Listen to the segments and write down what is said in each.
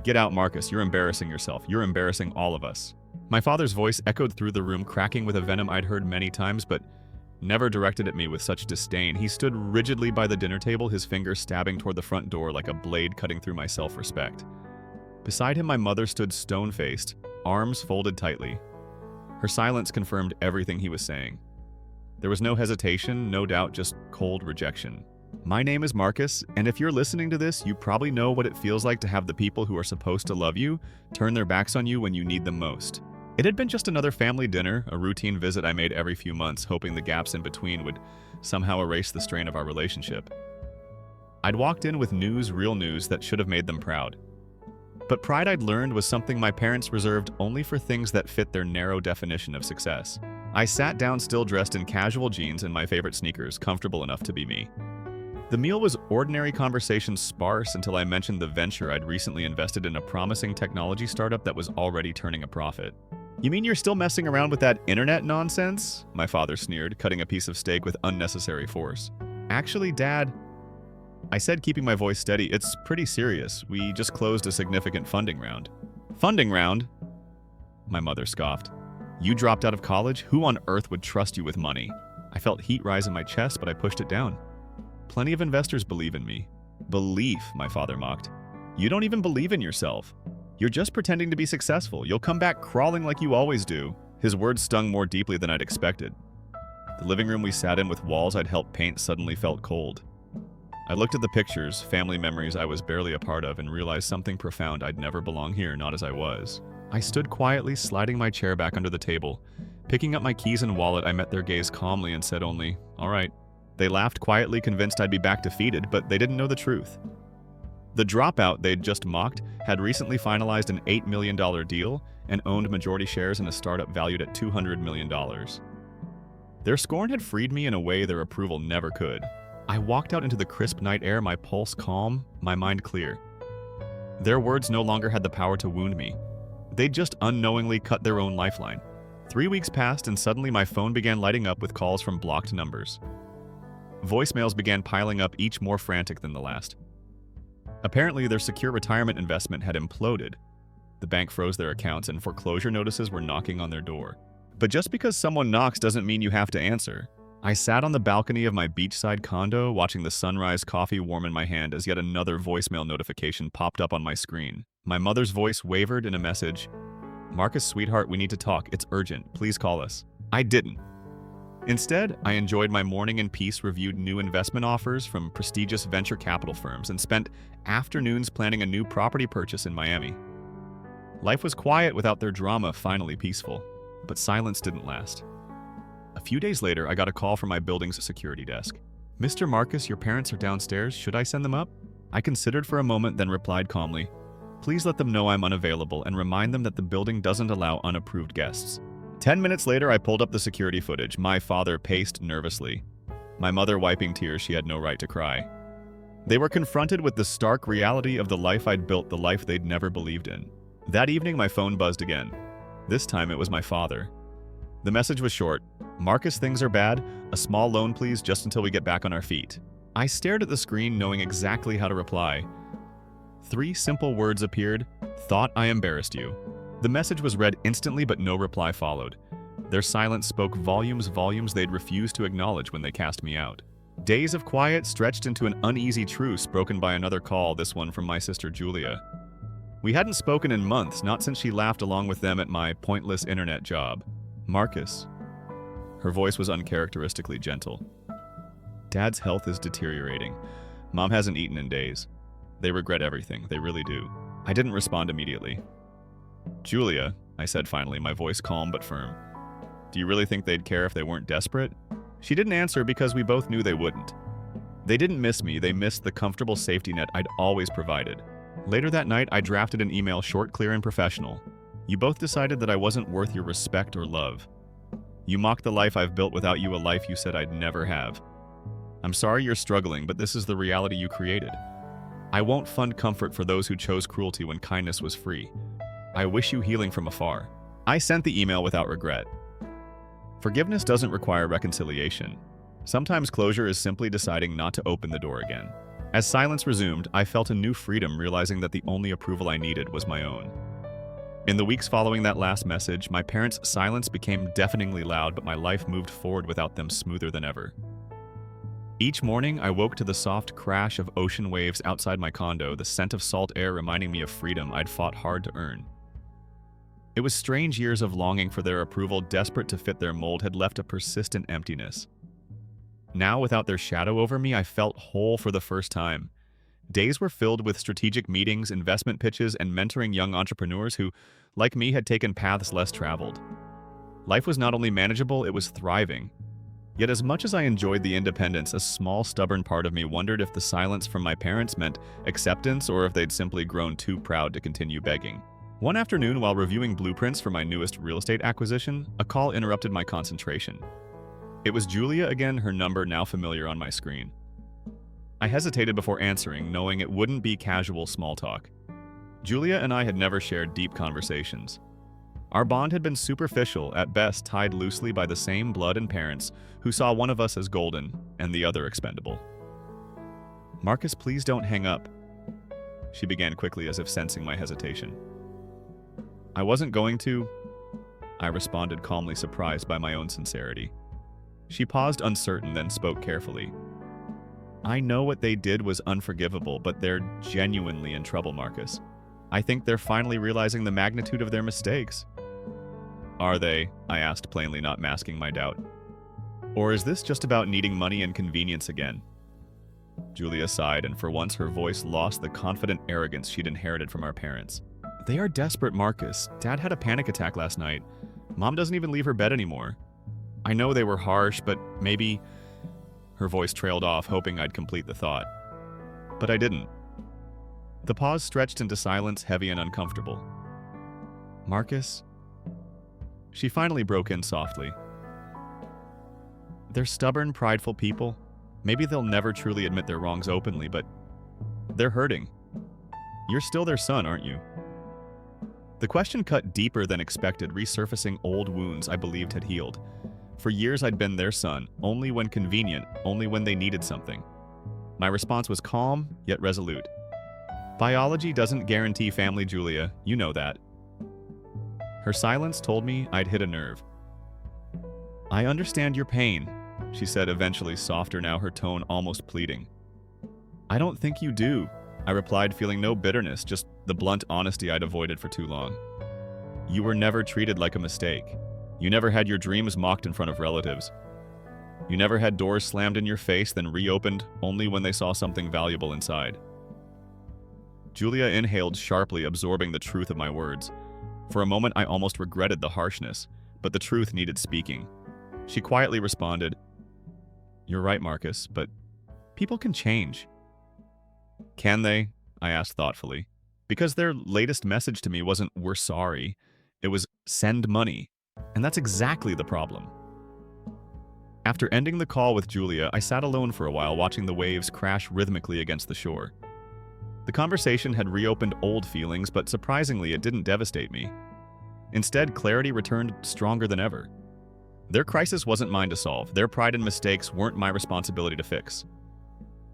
"Get out, Marcus. You're embarrassing yourself. You're embarrassing all of us." My father's voice echoed through the room, cracking with a venom I'd heard many times, but never directed at me with such disdain. He stood rigidly by the dinner table, his fingers stabbing toward the front door like a blade cutting through my self-respect. Beside him, my mother stood stone-faced, arms folded tightly. Her silence confirmed everything he was saying. There was no hesitation, no doubt, just cold rejection. "My name is Marcus, and if you're listening to this, you probably know what it feels like to have the people who are supposed to love you turn their backs on you when you need them most." It had been just another family dinner, a routine visit I made every few months, hoping the gaps in between would somehow erase the strain of our relationship. I'd walked in with news, real news, that should have made them proud. But pride, I'd learned, was something my parents reserved only for things that fit their narrow definition of success. I sat down, still dressed in casual jeans and my favorite sneakers, comfortable enough to be me. The meal was ordinary, conversation sparse, until I mentioned the venture I'd recently invested in, a promising technology startup that was already turning a profit. "You mean you're still messing around with that internet nonsense?" my father sneered, cutting a piece of steak with unnecessary force. "Actually, Dad," I said, keeping my voice steady, "it's pretty serious. We just closed a significant funding round." "Funding round?" my mother scoffed. "You dropped out of college? Who on earth would trust you with money?" I felt heat rise in my chest, but I pushed it down. "Plenty of investors believe in me." "Belief," my father mocked. "You don't even believe in yourself. You're just pretending to be successful. You'll come back crawling like you always do." His words stung more deeply than I'd expected. The living room we sat in, with walls I'd helped paint, suddenly felt cold. I looked at the pictures, family memories I was barely a part of, and realized something profound: I'd never belong here, not as I was. I stood quietly, sliding my chair back under the table. Picking up my keys and wallet, I met their gaze calmly and said only, "All right." They laughed quietly, convinced I'd be back defeated, but they didn't know the truth. The dropout they'd just mocked had recently finalized an $8 million deal and owned majority shares in a startup valued at $200 million. Their scorn had freed me in a way their approval never could. I walked out into the crisp night air, my pulse calm, my mind clear. Their words no longer had the power to wound me. They'd just unknowingly cut their own lifeline. 3 weeks passed, and suddenly my phone began lighting up with calls from blocked numbers. Voicemails began piling up, each more frantic than the last. Apparently, their secure retirement investment had imploded. The bank froze their accounts, and foreclosure notices were knocking on their door. But just because someone knocks doesn't mean you have to answer. I sat on the balcony of my beachside condo, watching the sunrise, coffee warm in my hand, as yet another voicemail notification popped up on my screen. My mother's voice wavered in a message. "Marcus, sweetheart, we need to talk. It's urgent. Please call us." I didn't. Instead, I enjoyed my morning in peace, reviewed new investment offers from prestigious venture capital firms, and spent afternoons planning a new property purchase in Miami. Life was quiet without their drama, finally peaceful. But silence didn't last. A few days later, I got a call from my building's security desk. "Mr. Marcus, your parents are downstairs. Should I send them up?" I considered for a moment, then replied calmly, "Please let them know I'm unavailable and remind them that the building doesn't allow unapproved guests." 10 minutes later, I pulled up the security footage. My father paced nervously, my mother wiping tears she had no right to cry. They were confronted with the stark reality of the life I'd built, the life they'd never believed in. That evening, my phone buzzed again. This time, it was my father. The message was short. "Marcus, things are bad. A small loan, please, just until we get back on our feet." I stared at the screen, knowing exactly how to reply. 3 simple words appeared. "Thought I embarrassed you." The message was read instantly, but no reply followed. Their silence spoke volumes they'd refused to acknowledge when they cast me out. Days of quiet stretched into an uneasy truce, broken by another call, this one from my sister Julia. We hadn't spoken in months, not since she laughed along with them at my pointless internet job. "Marcus." Her voice was uncharacteristically gentle. "Dad's health is deteriorating. Mom hasn't eaten in days. They regret everything, they really do." I didn't respond immediately. "Julia," I said finally, my voice calm but firm. "Do you really think they'd care if they weren't desperate?" She didn't answer because we both knew they wouldn't. They didn't miss me, they missed the comfortable safety net I'd always provided. Later that night, I drafted an email, short, clear, and professional. "You both decided that I wasn't worth your respect or love. You mocked the life I've built without you, a life you said I'd never have. I'm sorry you're struggling, but this is the reality you created. I won't fund comfort for those who chose cruelty when kindness was free. I wish you healing from afar." I sent the email without regret. Forgiveness doesn't require reconciliation. Sometimes closure is simply deciding not to open the door again. As silence resumed, I felt a new freedom, realizing that the only approval I needed was my own. In the weeks following that last message, my parents' silence became deafeningly loud, but my life moved forward without them smoother than ever. Each morning, I woke to the soft crash of ocean waves outside my condo, the scent of salt air reminding me of freedom I'd fought hard to earn. It was strange. Years of longing for their approval, desperate to fit their mold, had left a persistent emptiness. Now, without their shadow over me, I felt whole for the first time. Days were filled with strategic meetings, investment pitches, and mentoring young entrepreneurs who, like me, had taken paths less traveled. Life was not only manageable, it was thriving. Yet as much as I enjoyed the independence, a small, stubborn part of me wondered if the silence from my parents meant acceptance or if they'd simply grown too proud to continue begging. One afternoon, while reviewing blueprints for my newest real estate acquisition, a call interrupted my concentration. It was Julia again, her number now familiar on my screen. I hesitated before answering, knowing it wouldn't be casual small talk. Julia and I had never shared deep conversations. Our bond had been superficial, at best tied loosely by the same blood and parents who saw one of us as golden and the other expendable. "Marcus, please don't hang up," she began quickly, as if sensing my hesitation. "I wasn't going to," I responded calmly, surprised by my own sincerity. She paused, uncertain, then spoke carefully. "I know what they did was unforgivable, but they're genuinely in trouble, Marcus. I think they're finally realizing the magnitude of their mistakes." "Are they?" I asked, plainly not masking my doubt. "Or is this just about needing money and convenience again?" Julia sighed, and for once her voice lost the confident arrogance she'd inherited from our parents. "They are desperate, Marcus. Dad had a panic attack last night. Mom doesn't even leave her bed anymore. I know they were harsh, but maybe..." Her voice trailed off, hoping I'd complete the thought. But I didn't. The pause stretched into silence, heavy and uncomfortable. "Marcus?" She finally broke in softly. "They're stubborn, prideful people. Maybe they'll never truly admit their wrongs openly, but they're hurting. You're still their son, aren't you?" The question cut deeper than expected, resurfacing old wounds I believed had healed. For years I'd been their son, only when convenient, only when they needed something. My response was calm, yet resolute. "Biology doesn't guarantee family, Julia. You know that." Her silence told me I'd hit a nerve. "I understand your pain," she said, eventually, softer now, her tone almost pleading. "I don't think you do," I replied, feeling no bitterness, just the blunt honesty I'd avoided for too long. "You were never treated like a mistake. You never had your dreams mocked in front of relatives. You never had doors slammed in your face, then reopened only when they saw something valuable inside." Julia inhaled sharply, absorbing the truth of my words. For a moment, I almost regretted the harshness, but the truth needed speaking. She quietly responded, "You're right, Marcus, but people can change." "Can they?" I asked thoughtfully. Because their latest message to me wasn't "we're sorry," it was "send money." And that's exactly the problem. After ending the call with Julia, I sat alone for a while, watching the waves crash rhythmically against the shore. The conversation had reopened old feelings, but surprisingly, it didn't devastate me. Instead, clarity returned stronger than ever. Their crisis wasn't mine to solve. Their pride and mistakes weren't my responsibility to fix.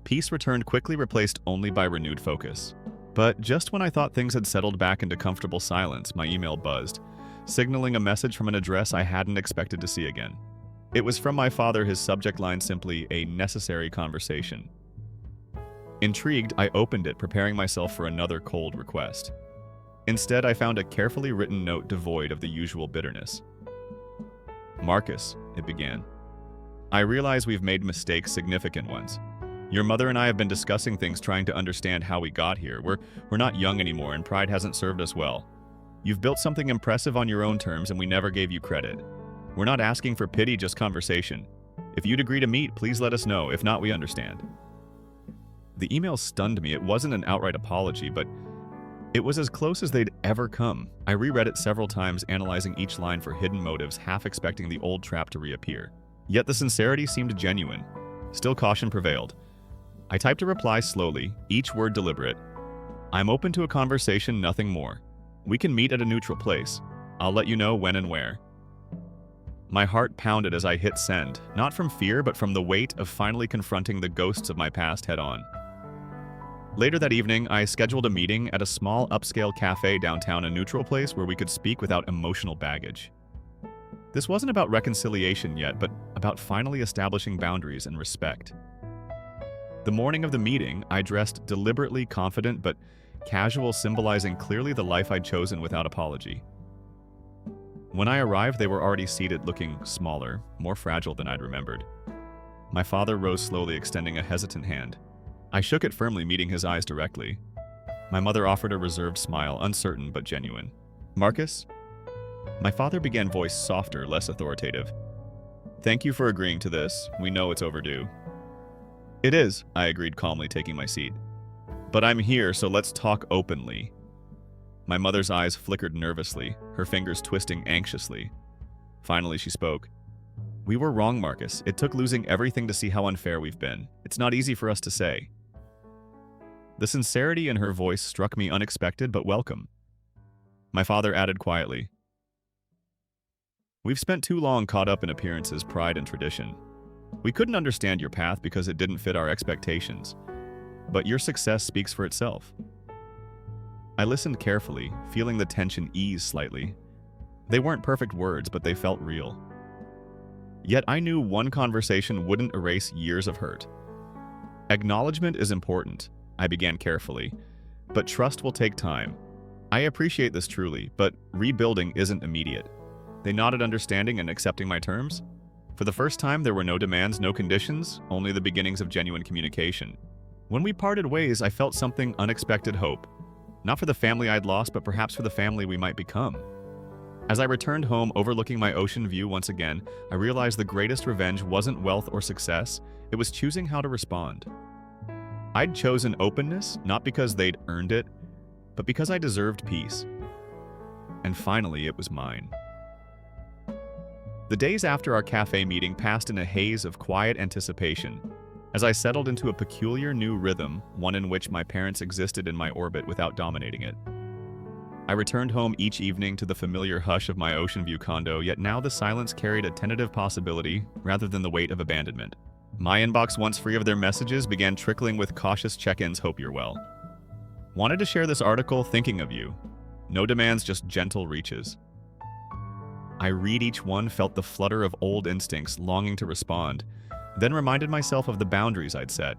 Peace returned quickly, replaced only by renewed focus. But just when I thought things had settled back into comfortable silence, my email buzzed, signaling a message from an address I hadn't expected to see again. It was from my father, his subject line simply, "A necessary conversation." Intrigued, I opened it, preparing myself for another cold request. Instead, I found a carefully written note devoid of the usual bitterness. "Marcus," it began, "I realize we've made mistakes, significant ones. Your mother and I have been discussing things, trying to understand how we got here. We're not young anymore, and pride hasn't served us well. You've built something impressive on your own terms, and we never gave you credit. We're not asking for pity, just conversation. If you'd agree to meet, please let us know. If not, we understand." The email stunned me. It wasn't an outright apology, but it was as close as they'd ever come. I reread it several times, analyzing each line for hidden motives, half expecting the old trap to reappear. Yet the sincerity seemed genuine. Still, caution prevailed. I typed a reply slowly, each word deliberate. "I'm open to a conversation, nothing more. We can meet at a neutral place. I'll let you know when and where." My heart pounded as I hit send, not from fear, but from the weight of finally confronting the ghosts of my past head-on. Later that evening, I scheduled a meeting at a small upscale cafe downtown, a neutral place where we could speak without emotional baggage. This wasn't about reconciliation yet, but about finally establishing boundaries and respect. The morning of the meeting, I dressed deliberately confident but casual, symbolizing clearly the life I'd chosen without apology. When I arrived, they were already seated, looking smaller, more fragile than I'd remembered. My father rose slowly, extending a hesitant hand. I shook it firmly, meeting his eyes directly. My mother offered a reserved smile, uncertain but genuine. "Marcus?" My father began, voice softer, less authoritative. "Thank you for agreeing to this. We know it's overdue." "It is," I agreed calmly, taking my seat. "But I'm here, so let's talk openly." My mother's eyes flickered nervously, her fingers twisting anxiously. Finally, she spoke. "We were wrong, Marcus. It took losing everything to see how unfair we've been. It's not easy for us to say." The sincerity in her voice struck me unexpected but welcome. My father added quietly, "We've spent too long caught up in appearances, pride, and tradition. We couldn't understand your path because it didn't fit our expectations. But your success speaks for itself." I listened carefully, feeling the tension ease slightly. They weren't perfect words, but they felt real. Yet I knew one conversation wouldn't erase years of hurt. "Acknowledgement is important," I began carefully, "but trust will take time. I appreciate this truly, but rebuilding isn't immediate." They nodded, understanding and accepting my terms. For the first time, there were no demands, no conditions, only the beginnings of genuine communication. When we parted ways, I felt something unexpected: hope. Not for the family I'd lost, but perhaps for the family we might become. As I returned home, overlooking my ocean view once again, I realized the greatest revenge wasn't wealth or success, it was choosing how to respond. I'd chosen openness, not because they'd earned it, but because I deserved peace. And finally, it was mine. The days after our cafe meeting passed in a haze of quiet anticipation, as I settled into a peculiar new rhythm, one in which my parents existed in my orbit without dominating it. I returned home each evening to the familiar hush of my Ocean View condo, yet now the silence carried a tentative possibility rather than the weight of abandonment. My inbox, once free of their messages, began trickling with cautious check-ins: "Hope you're well. Wanted to share this article, thinking of you. No demands, just gentle reaches." I read each one, felt the flutter of old instincts, longing to respond, then reminded myself of the boundaries I'd set.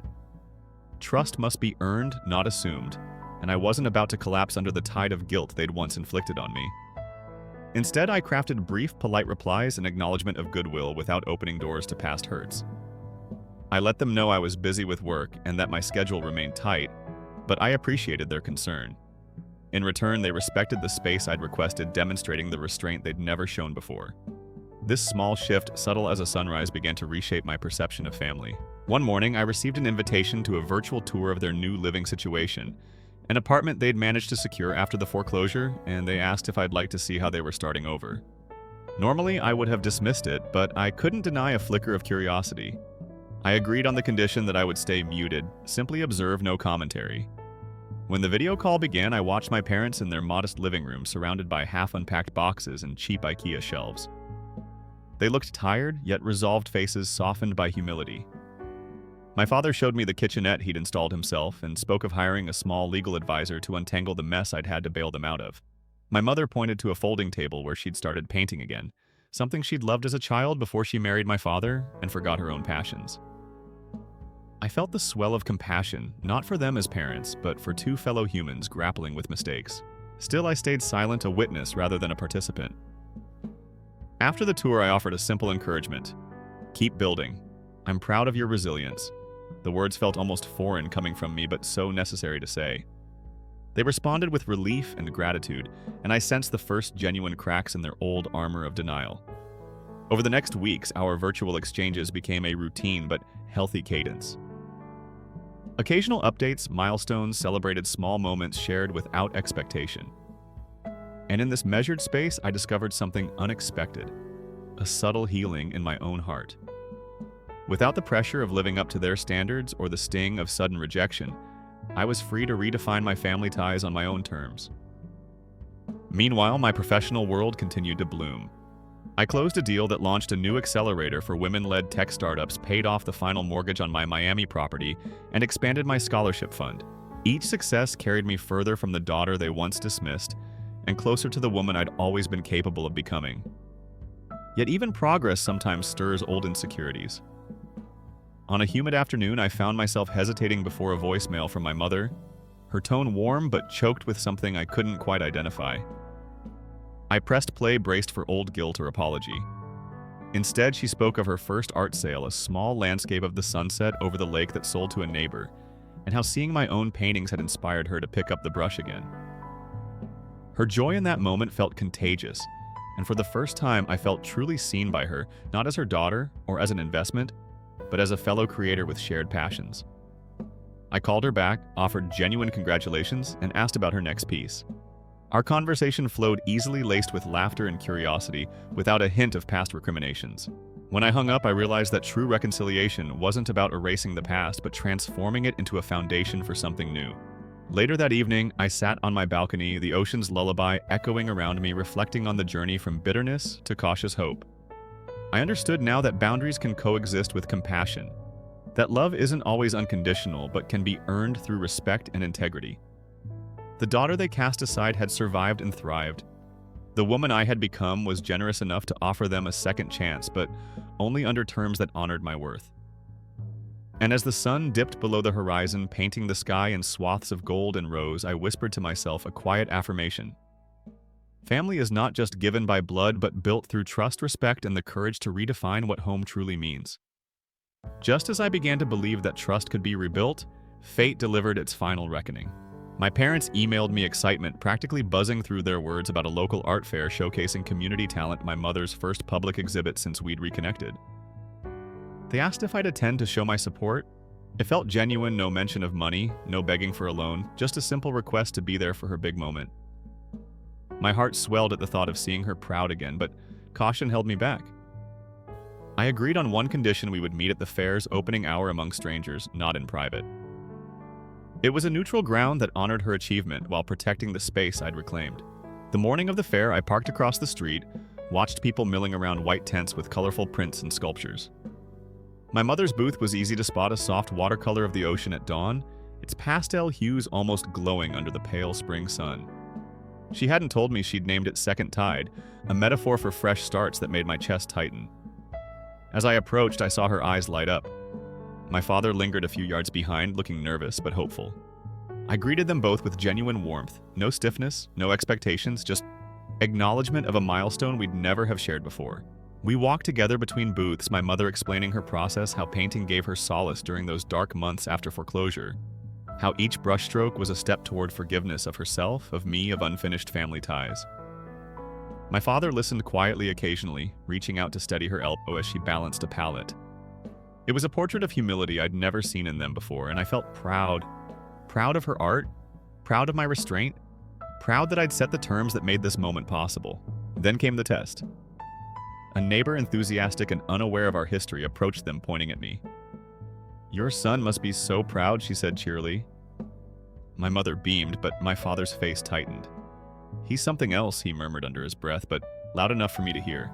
Trust must be earned, not assumed, and I wasn't about to collapse under the tide of guilt they'd once inflicted on me. Instead, I crafted brief, polite replies in acknowledgement of goodwill without opening doors to past hurts. I let them know I was busy with work and that my schedule remained tight, but I appreciated their concern. In return, they respected the space I'd requested, demonstrating the restraint they'd never shown before. This small shift, subtle as a sunrise, began to reshape my perception of family. One morning, I received an invitation to a virtual tour of their new living situation, an apartment they'd managed to secure after the foreclosure, and they asked if I'd like to see how they were starting over. Normally, I would have dismissed it, but I couldn't deny a flicker of curiosity. I agreed on the condition that I would stay muted, simply observe, no commentary. When the video call began, I watched my parents in their modest living room, surrounded by half-unpacked boxes and cheap IKEA shelves. They looked tired, yet resolved faces softened by humility. My father showed me the kitchenette he'd installed himself and spoke of hiring a small legal advisor to untangle the mess I'd had to bail them out of. My mother pointed to a folding table where she'd started painting again, something she'd loved as a child before she married my father and forgot her own passions. I felt the swell of compassion, not for them as parents, but for two fellow humans grappling with mistakes. Still, I stayed silent, a witness rather than a participant. After the tour, I offered a simple encouragement: "Keep building. I'm proud of your resilience." The words felt almost foreign coming from me, but so necessary to say. They responded with relief and gratitude, and I sensed the first genuine cracks in their old armor of denial. Over the next weeks, our virtual exchanges became a routine but healthy cadence. Occasional updates, milestones, celebrated small moments shared without expectation. And in this measured space, I discovered something unexpected: a subtle healing in my own heart. Without the pressure of living up to their standards or the sting of sudden rejection, I was free to redefine my family ties on my own terms. Meanwhile, my professional world continued to bloom. I closed a deal that launched a new accelerator for women-led tech startups, paid off the final mortgage on my Miami property, and expanded my scholarship fund. Each success carried me further from the daughter they once dismissed and closer to the woman I'd always been capable of becoming. Yet even progress sometimes stirs old insecurities. On a humid afternoon, I found myself hesitating before a voicemail from my mother, her tone warm but choked with something I couldn't quite identify. I pressed play, braced for old guilt or apology. Instead, she spoke of her first art sale, a small landscape of the sunset over the lake that sold to a neighbor, and how seeing my own paintings had inspired her to pick up the brush again. Her joy in that moment felt contagious, and for the first time I felt truly seen by her, not as her daughter or as an investment, but as a fellow creator with shared passions. I called her back, offered genuine congratulations, and asked about her next piece. Our conversation flowed easily, laced with laughter and curiosity, without a hint of past recriminations. When I hung up, I realized that true reconciliation wasn't about erasing the past, but transforming it into a foundation for something new. Later that evening, I sat on my balcony, the ocean's lullaby echoing around me, reflecting on the journey from bitterness to cautious hope. I understood now that boundaries can coexist with compassion, that love isn't always unconditional, but can be earned through respect and integrity. The daughter they cast aside had survived and thrived. The woman I had become was generous enough to offer them a second chance, but only under terms that honored my worth. And as the sun dipped below the horizon, painting the sky in swaths of gold and rose, I whispered to myself a quiet affirmation. Family is not just given by blood, but built through trust, respect, and the courage to redefine what home truly means. Just as I began to believe that trust could be rebuilt, fate delivered its final reckoning. My parents emailed me excitement, practically buzzing through their words about a local art fair showcasing community talent, my mother's first public exhibit since we'd reconnected. They asked if I'd attend to show my support. It felt genuine, no mention of money, no begging for a loan, just a simple request to be there for her big moment. My heart swelled at the thought of seeing her proud again, but caution held me back. I agreed on one condition: we would meet at the fair's opening hour among strangers, not in private. It was a neutral ground that honored her achievement while protecting the space I'd reclaimed. The morning of the fair, I parked across the street, watched people milling around white tents with colorful prints and sculptures. My mother's booth was easy to spot, a soft watercolor of the ocean at dawn, its pastel hues almost glowing under the pale spring sun. She hadn't told me she'd named it Second Tide, a metaphor for fresh starts that made my chest tighten. As I approached, I saw her eyes light up. My father lingered a few yards behind, looking nervous but hopeful. I greeted them both with genuine warmth, no stiffness, no expectations, just acknowledgement of a milestone we'd never have shared before. We walked together between booths, my mother explaining her process, how painting gave her solace during those dark months after foreclosure, how each brushstroke was a step toward forgiveness of herself, of me, of unfinished family ties. My father listened quietly occasionally, reaching out to steady her elbow as she balanced a palette. It was a portrait of humility I'd never seen in them before, and I felt proud. Proud of her art, proud of my restraint, proud that I'd set the terms that made this moment possible. Then came the test. A neighbor, enthusiastic and unaware of our history, approached them, pointing at me. "Your son must be so proud," she said cheerily. My mother beamed, but my father's face tightened. "He's something else," he murmured under his breath, but loud enough for me to hear.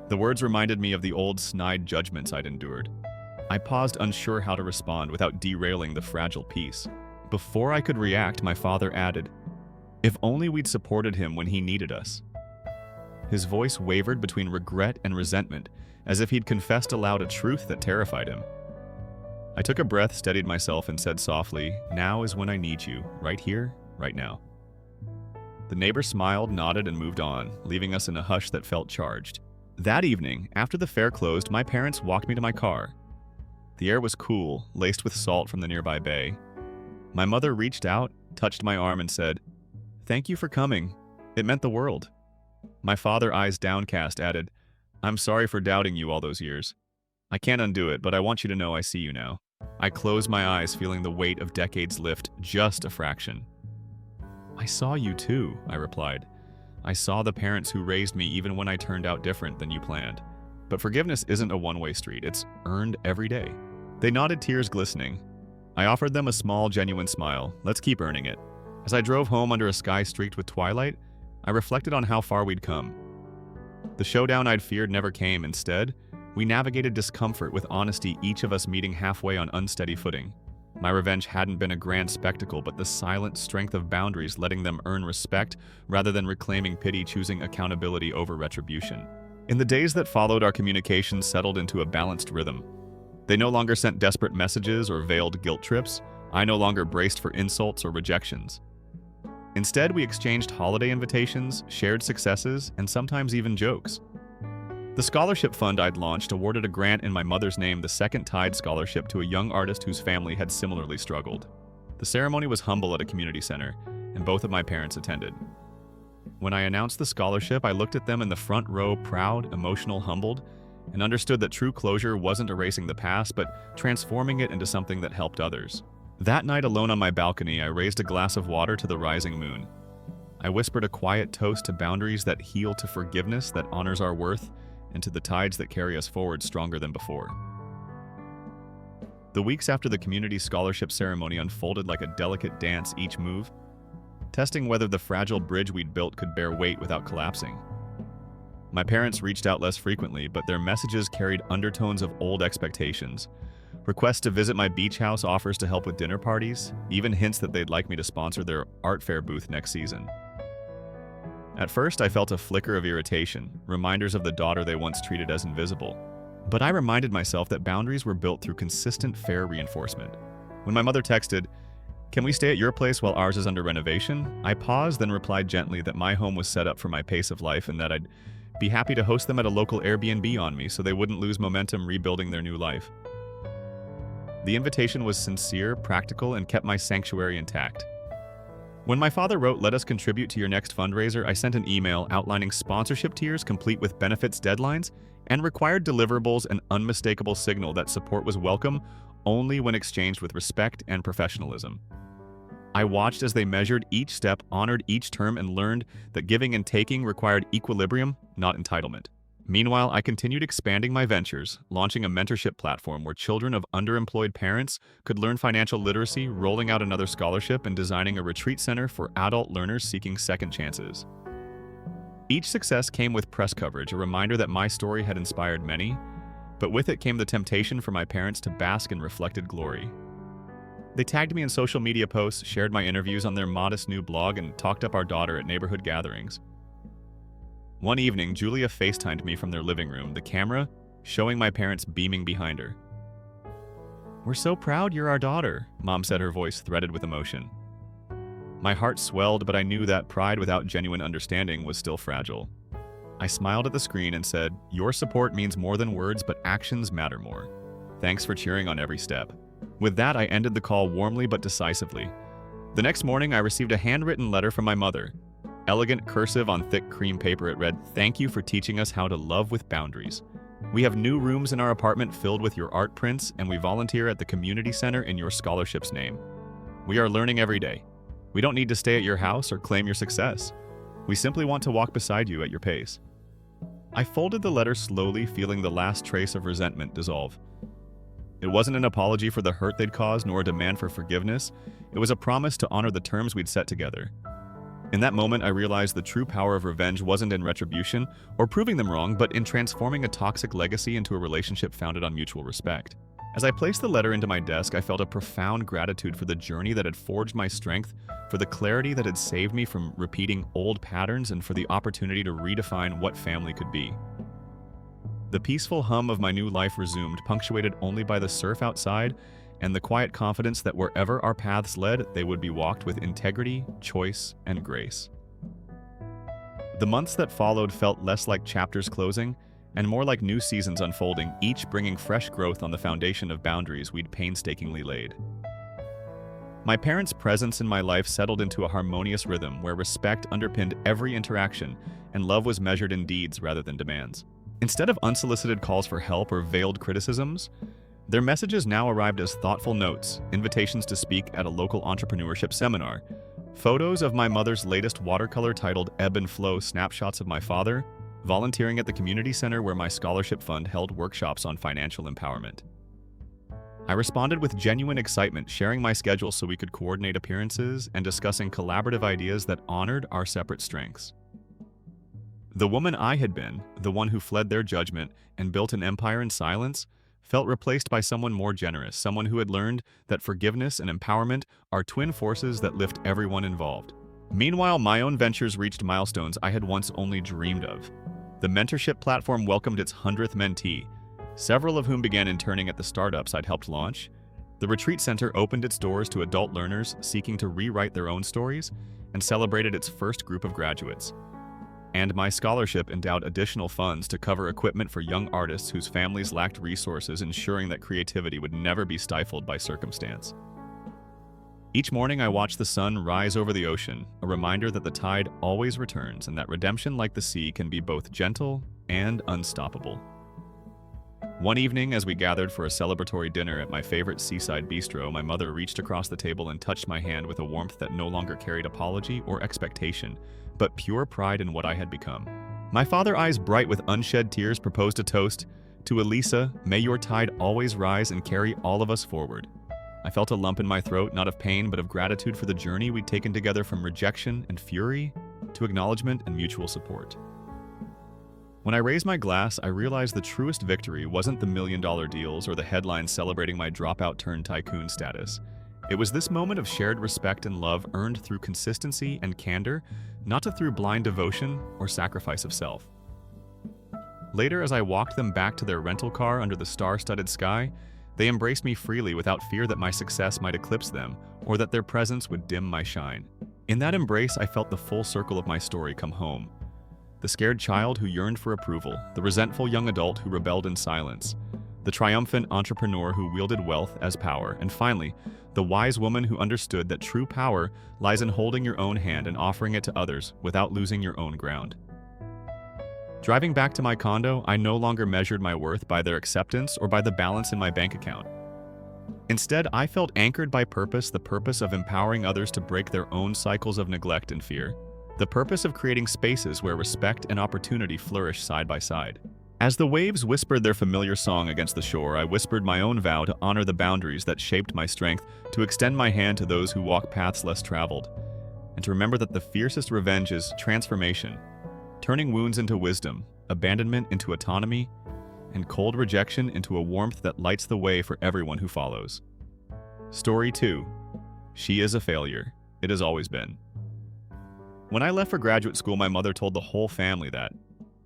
The words reminded me of the old snide judgments I'd endured. I paused, unsure how to respond without derailing the fragile peace. Before I could react, my father added, "If only we'd supported him when he needed us." His voice wavered between regret and resentment, as if he'd confessed aloud a truth that terrified him. I took a breath, steadied myself, and said softly, "Now is when I need you, right here, right now." The neighbor smiled, nodded, and moved on, leaving us in a hush that felt charged. That evening, after the fair closed, my parents walked me to my car. The air was cool, laced with salt from the nearby bay. My mother reached out, touched my arm, and said, "Thank you for coming. It meant the world." My father, eyes downcast, added, "I'm sorry for doubting you all those years. I can't undo it, but I want you to know I see you now." I closed my eyes, feeling the weight of decades lift just a fraction. "I saw you too," I replied. "I saw the parents who raised me even when I turned out different than you planned. But forgiveness isn't a one-way street, it's earned every day." They nodded, tears glistening. I offered them a small, genuine smile. Let's keep earning it. As I drove home under a sky streaked with twilight, I reflected on how far we'd come. The showdown I'd feared never came. Instead, we navigated discomfort with honesty, each of us meeting halfway on unsteady footing. My revenge hadn't been a grand spectacle, but the silent strength of boundaries, letting them earn respect rather than reclaiming pity, choosing accountability over retribution. In the days that followed, our communication settled into a balanced rhythm. They no longer sent desperate messages or veiled guilt trips. I no longer braced for insults or rejections. Instead, we exchanged holiday invitations, shared successes, and sometimes even jokes. The scholarship fund I'd launched awarded a grant in my mother's name, the Second Tide Scholarship, to a young artist whose family had similarly struggled. The ceremony was humble at a community center, and both of my parents attended. When I announced the scholarship, I looked at them in the front row, proud, emotional, humbled, and understood that true closure wasn't erasing the past, but transforming it into something that helped others. That night, alone on my balcony, I raised a glass of water to the rising moon. I whispered a quiet toast to boundaries that heal, to forgiveness that honors our worth, and to the tides that carry us forward stronger than before. The weeks after the community scholarship ceremony unfolded like a delicate dance, each move testing whether the fragile bridge we'd built could bear weight without collapsing. My parents reached out less frequently, but their messages carried undertones of old expectations. Requests to visit my beach house, offers to help with dinner parties, even hints that they'd like me to sponsor their art fair booth next season. At first, I felt a flicker of irritation, reminders of the daughter they once treated as invisible. But I reminded myself that boundaries were built through consistent, fair reinforcement. When my mother texted, "Can we stay at your place while ours is under renovation?" I paused, then replied gently that my home was set up for my pace of life and that I'd be happy to host them at a local Airbnb on me so they wouldn't lose momentum rebuilding their new life. The invitation was sincere, practical, and kept my sanctuary intact. When my father wrote, "Let us contribute to your next fundraiser," I sent an email outlining sponsorship tiers complete with benefits deadlines and required deliverables, an unmistakable signal that support was welcome only when exchanged with respect and professionalism. I watched as they measured each step, honored each term, and learned that giving and taking required equilibrium, not entitlement. Meanwhile, I continued expanding my ventures, launching a mentorship platform where children of underemployed parents could learn financial literacy, rolling out another scholarship, and designing a retreat center for adult learners seeking second chances. Each success came with press coverage, a reminder that my story had inspired many, but with it came the temptation for my parents to bask in reflected glory. They tagged me in social media posts, shared my interviews on their modest new blog, and talked up our daughter at neighborhood gatherings. One evening, Julia FaceTimed me from their living room, the camera showing my parents beaming behind her. "We're so proud you're our daughter," Mom said, her voice threaded with emotion. My heart swelled, but I knew that pride without genuine understanding was still fragile. I smiled at the screen and said, "Your support means more than words, but actions matter more. Thanks for cheering on every step." With that, I ended the call warmly but decisively. The next morning, I received a handwritten letter from my mother. Elegant cursive on thick cream paper, it read, "Thank you for teaching us how to love with boundaries. We have new rooms in our apartment filled with your art prints, and we volunteer at the community center in your scholarship's name. We are learning every day. We don't need to stay at your house or claim your success. We simply want to walk beside you at your pace." I folded the letter slowly, feeling the last trace of resentment dissolve. It wasn't an apology for the hurt they'd caused, nor a demand for forgiveness. It was a promise to honor the terms we'd set together. In that moment, I realized the true power of revenge wasn't in retribution or proving them wrong, but in transforming a toxic legacy into a relationship founded on mutual respect. As I placed the letter into my desk, I felt a profound gratitude for the journey that had forged my strength, for the clarity that had saved me from repeating old patterns, and for the opportunity to redefine what family could be. The peaceful hum of my new life resumed, punctuated only by the surf outside and the quiet confidence that wherever our paths led, they would be walked with integrity, choice, and grace. The months that followed felt less like chapters closing and more like new seasons unfolding, each bringing fresh growth on the foundation of boundaries we'd painstakingly laid. My parents' presence in my life settled into a harmonious rhythm where respect underpinned every interaction and love was measured in deeds rather than demands. Instead of unsolicited calls for help or veiled criticisms, their messages now arrived as thoughtful notes, invitations to speak at a local entrepreneurship seminar, photos of my mother's latest watercolor titled Ebb and Flow, snapshots of my father, volunteering at the community center where my scholarship fund held workshops on financial empowerment. I responded with genuine excitement, sharing my schedule so we could coordinate appearances and discussing collaborative ideas that honored our separate strengths. The woman I had been, the one who fled their judgment and built an empire in silence, felt replaced by someone more generous, someone who had learned that forgiveness and empowerment are twin forces that lift everyone involved. Meanwhile, my own ventures reached milestones I had once only dreamed of. The mentorship platform welcomed its 100th mentee, several of whom began interning at the startups I'd helped launch. The retreat center opened its doors to adult learners seeking to rewrite their own stories and celebrated its first group of graduates. And my scholarship endowed additional funds to cover equipment for young artists whose families lacked resources, ensuring that creativity would never be stifled by circumstance. Each morning I watched the sun rise over the ocean, a reminder that the tide always returns and that redemption, like the sea, can be both gentle and unstoppable. One evening, as we gathered for a celebratory dinner at my favorite seaside bistro, my mother reached across the table and touched my hand with a warmth that no longer carried apology or expectation, but pure pride in what I had become. My father, eyes bright with unshed tears, proposed a toast to Elisa, may your tide always rise and carry all of us forward. I felt a lump in my throat, not of pain, but of gratitude for the journey we'd taken together from rejection and fury to acknowledgement and mutual support. When I raised my glass, I realized the truest victory wasn't the million-dollar deals or the headlines celebrating my dropout-turned-tycoon status. It was this moment of shared respect and love earned through consistency and candor, not through blind devotion or sacrifice of self. Later, as I walked them back to their rental car under the star-studded sky, they embraced me freely without fear that my success might eclipse them or that their presence would dim my shine. In that embrace, I felt the full circle of my story come home. The scared child who yearned for approval, the resentful young adult who rebelled in silence, the triumphant entrepreneur who wielded wealth as power, and finally, the wise woman who understood that true power lies in holding your own hand and offering it to others without losing your own ground. Driving back to my condo, I no longer measured my worth by their acceptance or by the balance in my bank account. Instead, I felt anchored by purpose, the purpose of empowering others to break their own cycles of neglect and fear. The purpose of creating spaces where respect and opportunity flourish side by side. As the waves whispered their familiar song against the shore, I whispered my own vow to honor the boundaries that shaped my strength, to extend my hand to those who walk paths less traveled, and to remember that the fiercest revenge is transformation, turning wounds into wisdom, abandonment into autonomy, and cold rejection into a warmth that lights the way for everyone who follows. Story 2. She is a failure. It has always been. When I left for graduate school, my mother told the whole family that.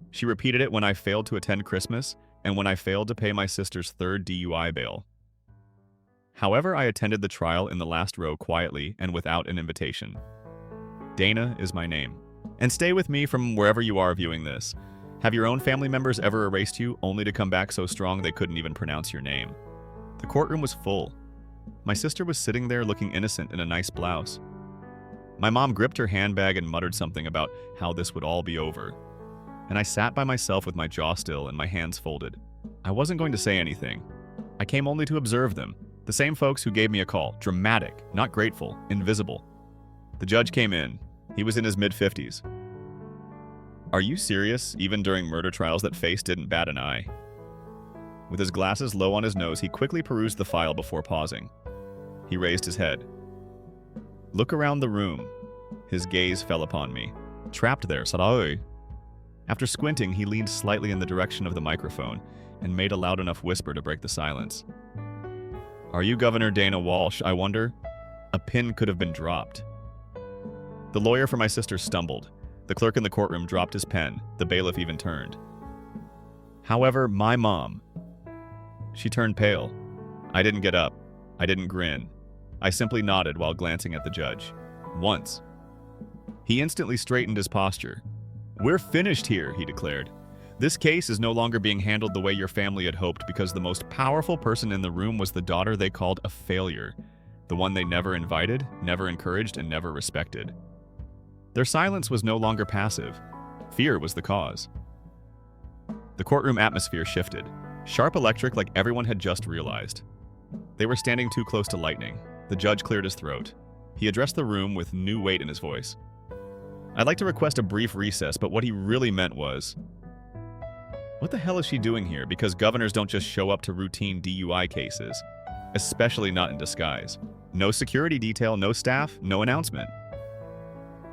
She repeated it when I failed to attend Christmas and when I failed to pay my sister's third DUI bail. However, I attended the trial in the last row quietly and without an invitation. Dana is my name. And stay with me from wherever you are viewing this. Have your own family members ever erased you only to come back so strong they couldn't even pronounce your name? The courtroom was full. My sister was sitting there looking innocent in a nice blouse. My mom gripped her handbag and muttered something about how this would all be over. And I sat by myself with my jaw still and my hands folded. I wasn't going to say anything. I came only to observe them, the same folks who gave me a call, dramatic, not grateful, invisible. The judge came in. He was in his mid-50s. Are you serious? Even during murder trials, that face didn't bat an eye. With his glasses low on his nose, he quickly perused the file before pausing. He raised his head. Look around the room. His gaze fell upon me. Trapped there, Sarao. After squinting, he leaned slightly in the direction of the microphone and made a loud enough whisper to break the silence. Are you Governor Dana Walsh, I wonder? A pin could have been dropped. The lawyer for my sister stumbled. The clerk in the courtroom dropped his pen. The bailiff even turned. However, my mom. She turned pale. I didn't get up. I didn't grin. I simply nodded while glancing at the judge. Once. He instantly straightened his posture. We're finished here, he declared. This case is no longer being handled the way your family had hoped because the most powerful person in the room was the daughter they called a failure, the one they never invited, never encouraged, and never respected. Their silence was no longer passive. Fear was the cause. The courtroom atmosphere shifted, sharp electric like everyone had just realized. They were standing too close to lightning. The judge cleared his throat. He addressed the room with new weight in his voice. I'd like to request a brief recess, but what he really meant was, what the hell is she doing here? Because governors don't just show up to routine DUI cases, especially not in disguise. No security detail, no staff, no announcement.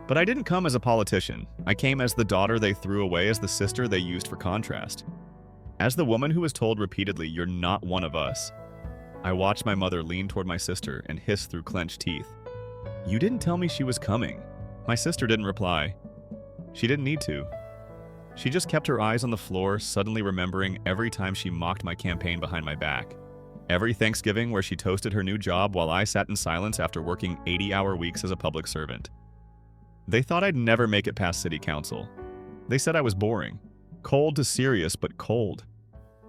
But I didn't come as a politician. I came as the daughter they threw away, as the sister they used for contrast. As the woman who was told repeatedly, "You're not one of us," I watched my mother lean toward my sister and hiss through clenched teeth, "You didn't tell me she was coming." My sister didn't reply. She didn't need to. She just kept her eyes on the floor, suddenly remembering every time she mocked my campaign behind my back. Every Thanksgiving where she toasted her new job while I sat in silence after working 80-hour weeks as a public servant. They thought I'd never make it past city council. They said I was boring. Cold to serious, but cold.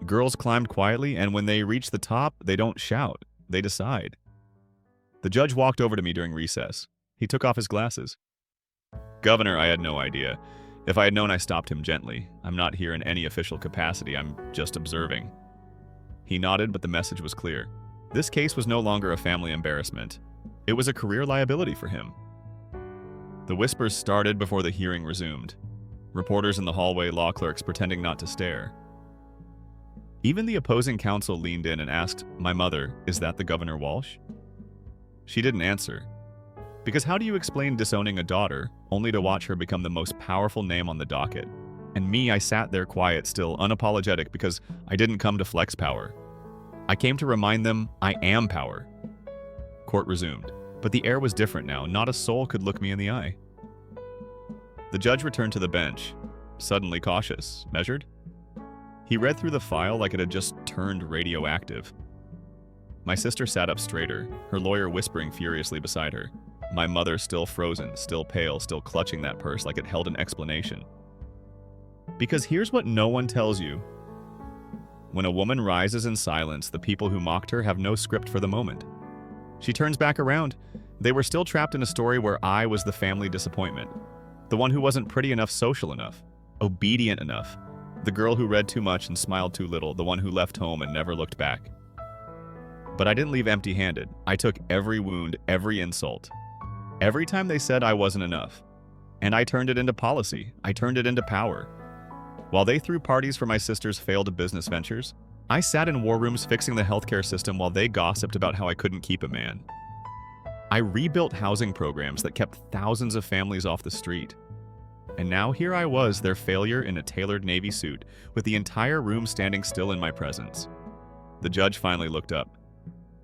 Girls climbed quietly, and when they reach the top, they don't shout. They decide. The judge walked over to me during recess. He took off his glasses. "Governor," I had no idea. If I had known, I stopped him gently. "I'm not here in any official capacity. I'm just observing." He nodded, but the message was clear. This case was no longer a family embarrassment. It was a career liability for him. The whispers started before the hearing resumed. Reporters in the hallway, law clerks pretending not to stare. Even the opposing counsel leaned in and asked my mother, "Is that the Governor Walsh?" She didn't answer. Because how do you explain disowning a daughter, only to watch her become the most powerful name on the docket? And me, I sat there quiet, still unapologetic, because I didn't come to flex power. I came to remind them I am power. Court resumed, but the air was different now. Not a soul could look me in the eye. The judge returned to the bench, suddenly cautious, measured. He read through the file like it had just turned radioactive. My sister sat up straighter, her lawyer whispering furiously beside her. My mother still frozen, still pale, still clutching that purse like it held an explanation. Because here's what no one tells you. When a woman rises in silence, the people who mocked her have no script for the moment. She turns back around. They were still trapped in a story where I was the family disappointment. The one who wasn't pretty enough, social enough, obedient enough. The girl who read too much and smiled too little, the one who left home and never looked back. But I didn't leave empty-handed. I took every wound, every insult. Every time they said I wasn't enough. And I turned it into policy. I turned it into power. While they threw parties for my sister's failed business ventures, I sat in war rooms fixing the healthcare system while they gossiped about how I couldn't keep a man. I rebuilt housing programs that kept thousands of families off the street. And now here I was, their failure in a tailored Navy suit, with the entire room standing still in my presence. The judge finally looked up.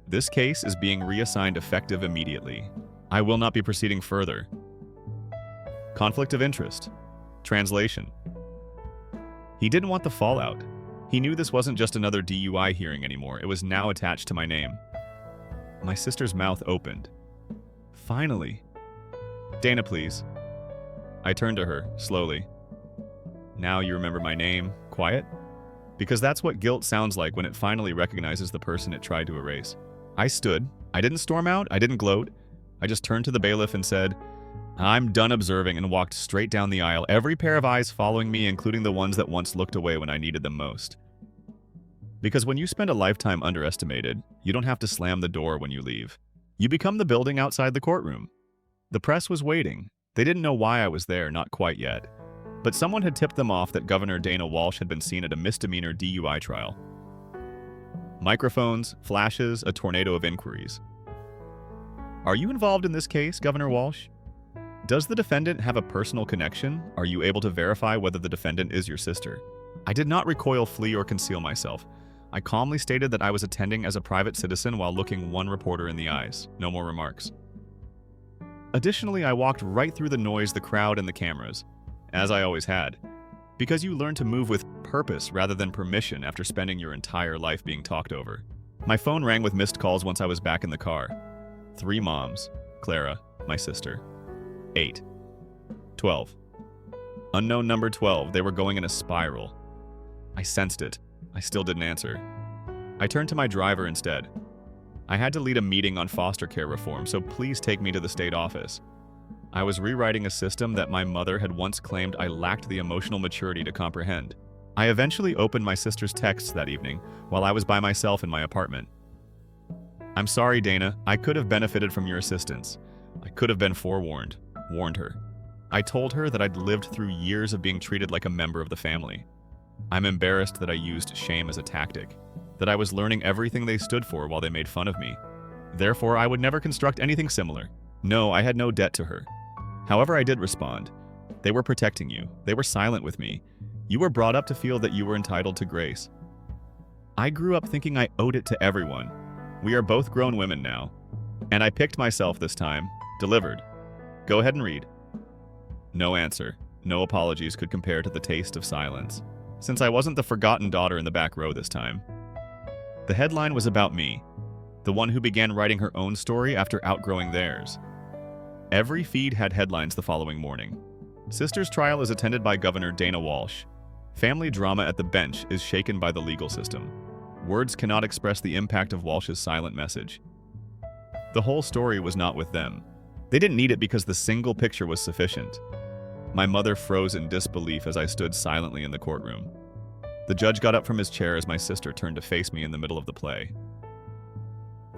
"This case is being reassigned effective immediately. I will not be proceeding further." Conflict of interest. Translation. He didn't want the fallout. He knew this wasn't just another DUI hearing anymore. It was now attached to my name. My sister's mouth opened. Finally. "Dana, please." I turned to her, slowly. "Now you remember my name, quiet?" Because that's what guilt sounds like when it finally recognizes the person it tried to erase. I stood. I didn't storm out. I didn't gloat. I just turned to the bailiff and said, "I'm done observing," and walked straight down the aisle, every pair of eyes following me, including the ones that once looked away when I needed them most. Because when you spend a lifetime underestimated, you don't have to slam the door when you leave. You become the building outside the courtroom. The press was waiting. They didn't know why I was there, not quite yet. But someone had tipped them off that Governor Dana Walsh had been seen at a misdemeanor DUI trial. Microphones, flashes, a tornado of inquiries. "Are you involved in this case, Governor Walsh? Does the defendant have a personal connection? Are you able to verify whether the defendant is your sister?" I did not recoil, flee, or conceal myself. I calmly stated that I was attending as a private citizen while looking one reporter in the eyes. No more remarks. Additionally, I walked right through the noise, the crowd, and the cameras, as I always had. Because you learn to move with purpose rather than permission after spending your entire life being talked over. My phone rang with missed calls once I was back in the car. 3 moms. Clara, my sister. 8. 12. Unknown number 12. They were going in a spiral. I sensed it. I still didn't answer. I turned to my driver instead. I had to lead a meeting on foster care reform, so please take me to the state office. I was rewriting a system that my mother had once claimed I lacked the emotional maturity to comprehend. I eventually opened my sister's texts that evening while I was by myself in my apartment. "I'm sorry, Dana. I could have benefited from your assistance. I could have been forewarned," warned her. I told her that I'd lived through years of being treated like a member of the family. I'm embarrassed that I used shame as a tactic, that I was learning everything they stood for while they made fun of me. Therefore, I would never construct anything similar. No, I had no debt to her. However, I did respond. They were protecting you. They were silent with me. You were brought up to feel that you were entitled to grace. I grew up thinking I owed it to everyone. We are both grown women now. And I picked myself this time. Delivered. Go ahead and read. No answer. No apologies could compare to the taste of silence, since I wasn't the forgotten daughter in the back row this time. The headline was about me, the one who began writing her own story after outgrowing theirs. Every feed had headlines the following morning. Sister's trial is attended by Governor Dana Walsh. Family drama at the bench is shaken by the legal system. Words cannot express the impact of Walsh's silent message. The whole story was not with them. They didn't need it because the single picture was sufficient. My mother froze in disbelief as I stood silently in the courtroom. The judge got up from his chair as my sister turned to face me in the middle of the play.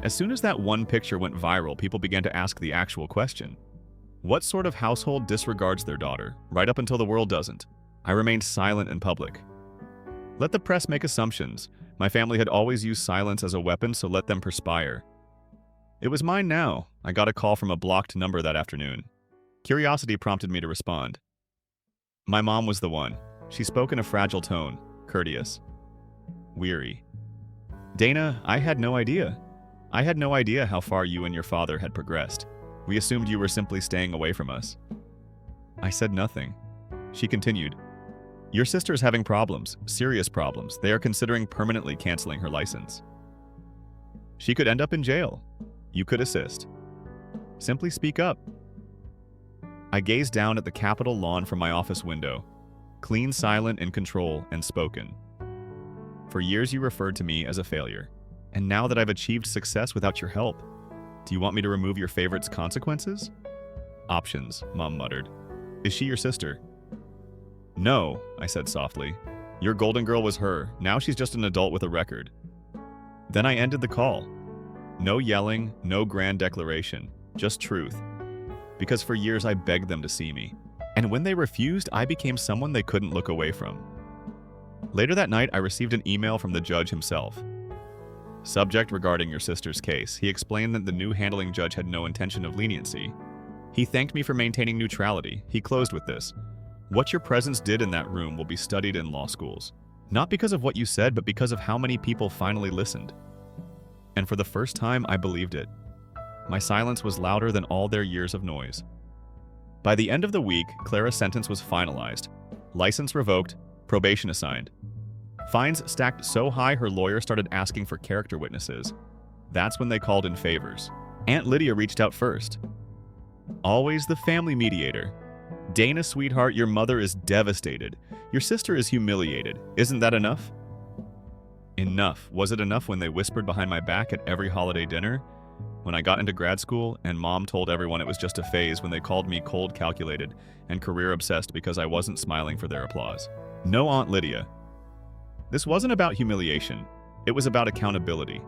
As soon as that one picture went viral, people began to ask the actual question. What sort of household disregards their daughter, right up until the world doesn't? I remained silent in public. Let the press make assumptions. My family had always used silence as a weapon, so let them perspire. It was mine now. I got a call from a blocked number that afternoon. Curiosity prompted me to respond. My mom was the one. She spoke in a fragile tone, courteous, weary. Dana, I had no idea. I had no idea how far you and your father had progressed. We assumed you were simply staying away from us. I said nothing. She continued. Your sister's having problems, serious problems. They are considering permanently canceling her license. She could end up in jail. You could assist. Simply speak up. I gazed down at the Capitol lawn from my office window, clean, silent, in control, and spoken. For years you referred to me as a failure, and now that I've achieved success without your help, do you want me to remove your favorite's consequences? Options, Mom muttered. Is she your sister? No, I said softly. Your golden girl was her. Now she's just an adult with a record. Then I ended the call. No yelling, no grand declaration, just truth. Because for years I begged them to see me. And when they refused, I became someone they couldn't look away from. Later that night, I received an email from the judge himself. Subject regarding your sister's case. He explained that the new handling judge had no intention of leniency. He thanked me for maintaining neutrality. He closed with this. What your presence did in that room will be studied in law schools. Not because of what you said, but because of how many people finally listened. And for the first time, I believed it. My silence was louder than all their years of noise. By the end of the week, Clara's sentence was finalized. License revoked, probation assigned. Fines stacked so high her lawyer started asking for character witnesses. That's when they called in favors. Aunt Lydia reached out first. Always the family mediator. Dana, sweetheart, your mother is devastated. Your sister is humiliated. Isn't that enough? Enough. Was it enough when they whispered behind my back at every holiday dinner? When I got into grad school and Mom told everyone it was just a phase, when they called me cold calculated and career obsessed because I wasn't smiling for their applause? No, Aunt Lydia. This wasn't about humiliation. It was about accountability.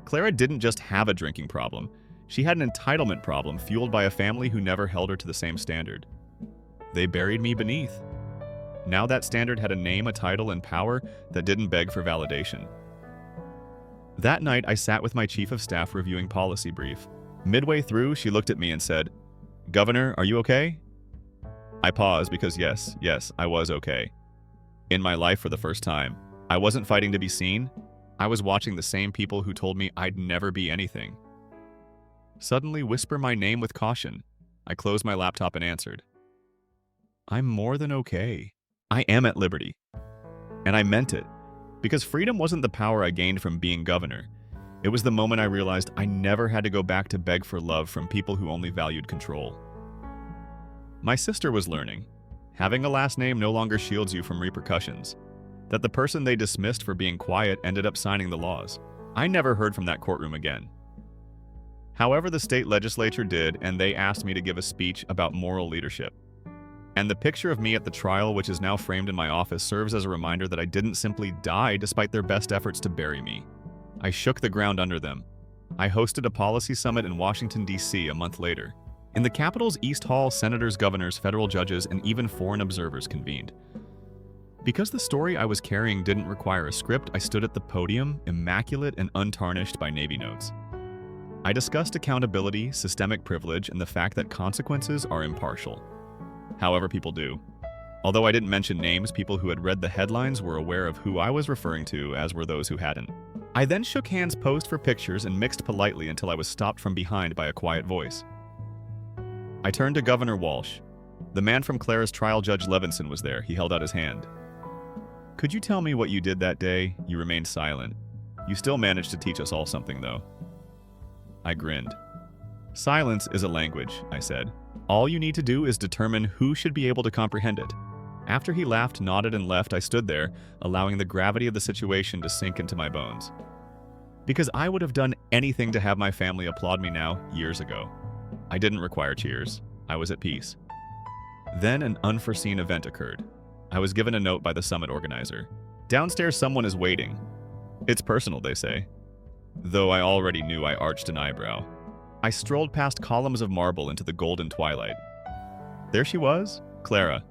Clara didn't just have a drinking problem. She had an entitlement problem fueled by a family who never held her to the same standard. They buried me beneath. Now that standard had a name, a title, and power that didn't beg for validation. That night, I sat with my chief of staff reviewing policy brief. Midway through, she looked at me and said, "Governor, are you okay?" I paused because yes, I was okay. In my life for the first time, I wasn't fighting to be seen. I was watching the same people who told me I'd never be anything suddenly whisper my name with caution. I closed my laptop and answered, "I'm more than okay. I am at liberty." And I meant it, because freedom wasn't the power I gained from being governor. It was the moment I realized I never had to go back to beg for love from people who only valued control. My sister was learning. Having a last name no longer shields you from repercussions. That the person they dismissed for being quiet ended up signing the laws. I never heard from that courtroom again. However, the state legislature did, and they asked me to give a speech about moral leadership. And the picture of me at the trial, which is now framed in my office, serves as a reminder that I didn't simply die despite their best efforts to bury me. I shook the ground under them. I hosted a policy summit in Washington, D.C. a month later. In the Capitol's East Hall, senators, governors, federal judges, and even foreign observers convened. Because the story I was carrying didn't require a script, I stood at the podium, immaculate and untarnished by Navy notes. I discussed accountability, systemic privilege, and the fact that consequences are impartial. However people do. Although I didn't mention names, people who had read the headlines were aware of who I was referring to, as were those who hadn't. I then shook hands, posed for pictures, and mixed politely until I was stopped from behind by a quiet voice. I turned to Governor Walsh. The man from Clara's trial, Judge Levinson, was there. He held out his hand. "Could you tell me what you did that day?" You remained silent. "You still managed to teach us all something, though." I grinned. "Silence is a language," I said. "All you need to do is determine who should be able to comprehend it." After he laughed, nodded, and left, I stood there, allowing the gravity of the situation to sink into my bones. Because I would have done anything to have my family applaud me now, years ago. I didn't require cheers. I was at peace. Then an unforeseen event occurred. I was given a note by the summit organizer. "Downstairs, someone is waiting." It's personal, they say. Though I already knew, I arched an eyebrow. I strolled past columns of marble into the golden twilight. There she was, Clara.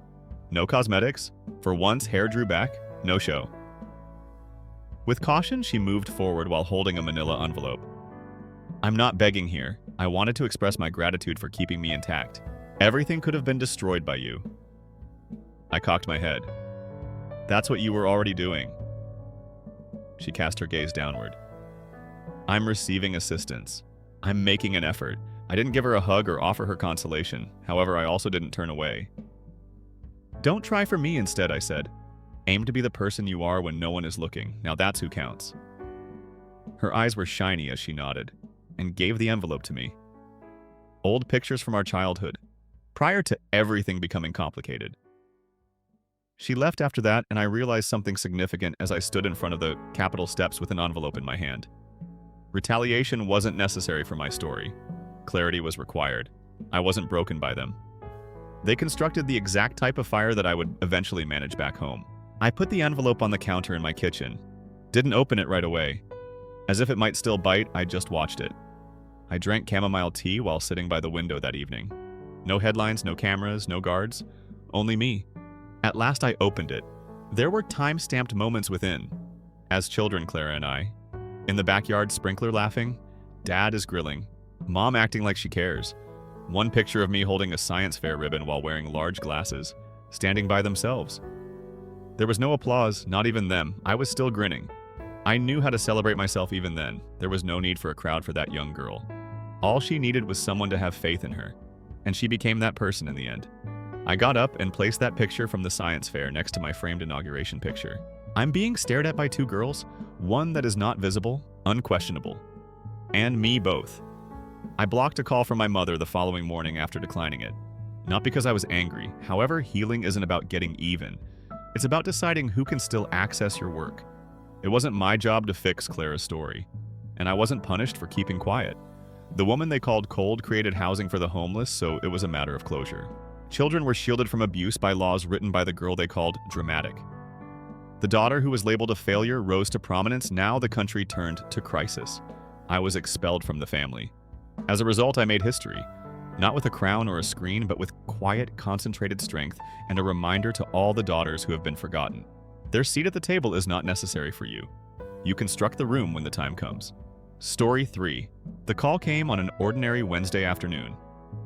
No cosmetics. For once, hair drew back. No show. With caution, she moved forward while holding a manila envelope. "I'm not begging here. I wanted to express my gratitude for keeping me intact. Everything could have been destroyed by you." I cocked my head. "That's what you were already doing." She cast her gaze downward. "I'm receiving assistance. I'm making an effort." I didn't give her a hug or offer her consolation. However, I also didn't turn away. "Don't try for me instead," I said. "Aim to be the person you are when no one is looking. Now that's who counts." Her eyes were shiny as she nodded, and gave the envelope to me. Old pictures from our childhood, prior to everything becoming complicated. She left after that, and I realized something significant as I stood in front of the Capitol steps with an envelope in my hand. Retaliation wasn't necessary for my story. Clarity was required. I wasn't broken by them. They constructed the exact type of fire that I would eventually manage back home. I put the envelope on the counter in my kitchen. Didn't open it right away. As if it might still bite, I just watched it. I drank chamomile tea while sitting by the window that evening. No headlines, no cameras, no guards. Only me. At last I opened it. There were time-stamped moments within. As children, Clara and I. In the backyard, sprinkler laughing. Dad is grilling. Mom acting like she cares. One picture of me holding a science fair ribbon while wearing large glasses, standing by themselves. There was no applause, not even them. I was still grinning. I knew how to celebrate myself even then. There was no need for a crowd for that young girl. All she needed was someone to have faith in her, and she became that person in the end. I got up and placed that picture from the science fair next to my framed inauguration picture. I'm being stared at by two girls, one that is not visible, unquestionable, and me both. I blocked a call from my mother the following morning after declining it. Not because I was angry. However, healing isn't about getting even. It's about deciding who can still access your work. It wasn't my job to fix Clara's story, and I wasn't punished for keeping quiet. The woman they called cold created housing for the homeless, so it was a matter of closure. Children were shielded from abuse by laws written by the girl they called dramatic. The daughter who was labeled a failure rose to prominence. Now the country turned to crisis. I was expelled from the family. As a result, I made history. Not with a crown or a screen, but with quiet, concentrated strength and a reminder to all the daughters who have been forgotten. Their seat at the table is not necessary for you. You construct the room when the time comes. Story 3. The call came on an ordinary Wednesday afternoon,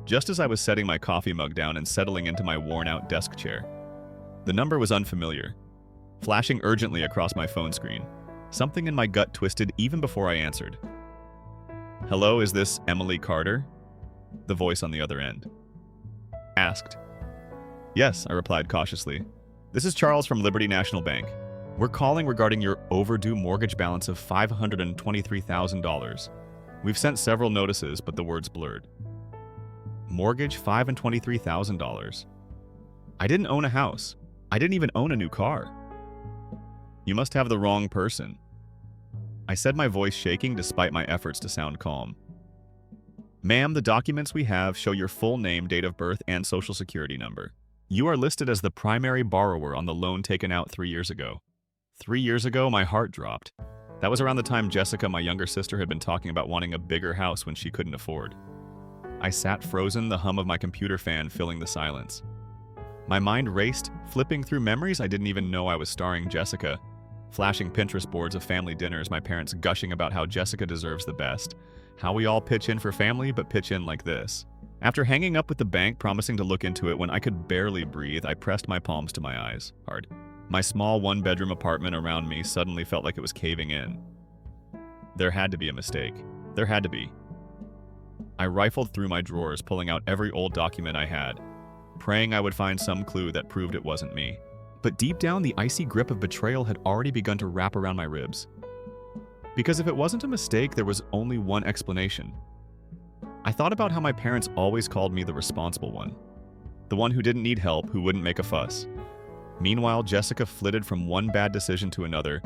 just as I was setting my coffee mug down and settling into my worn-out desk chair. The number was unfamiliar, flashing urgently across my phone screen. Something in my gut twisted even before I answered. "Hello, is this Emily Carter?" The voice on the other end asked. "Yes," I replied cautiously. "This is Charles from Liberty National Bank. We're calling regarding your overdue mortgage balance of $523,000. We've sent several notices, but the word's blurred." Mortgage $523,000. I didn't own a house. I didn't even own a new car. "You must have the wrong person," I said, my voice shaking despite my efforts to sound calm. "Ma'am, the documents we have show your full name, date of birth, and social security number. You are listed as the primary borrower on the loan taken out 3 years ago." 3 years ago, my heart dropped. That was around the time Jessica, my younger sister, had been talking about wanting a bigger house when she couldn't afford. I sat frozen, the hum of my computer fan filling the silence. My mind raced, flipping through memories. I didn't even know I was starring Jessica. Flashing Pinterest boards of family dinners, my parents gushing about how Jessica deserves the best. How we all pitch in for family, but pitch in like this. After hanging up with the bank promising to look into it when I could barely breathe, I pressed my palms to my eyes hard. My small one-bedroom apartment around me suddenly felt like it was caving in. There had to be a mistake. There had to be. I rifled through my drawers, pulling out every old document I had, praying I would find some clue that proved it wasn't me. But deep down, the icy grip of betrayal had already begun to wrap around my ribs. Because if it wasn't a mistake, there was only one explanation. I thought about how my parents always called me the responsible one. The one who didn't need help, who wouldn't make a fuss. Meanwhile, Jessica flitted from one bad decision to another,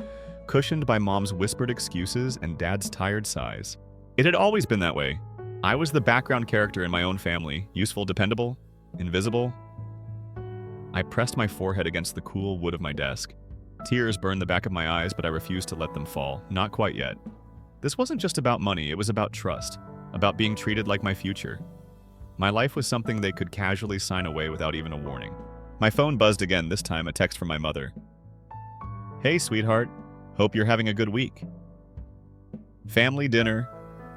cushioned by Mom's whispered excuses and Dad's tired sighs. It had always been that way. I was the background character in my own family, useful, dependable, invisible. I pressed my forehead against the cool wood of my desk. Tears burned the back of my eyes, but I refused to let them fall. Not quite yet. This wasn't just about money, it was about trust, about being treated like my future. My life was something they could casually sign away without even a warning. My phone buzzed again, this time a text from my mother. "Hey, sweetheart. Hope you're having a good week. Family dinner.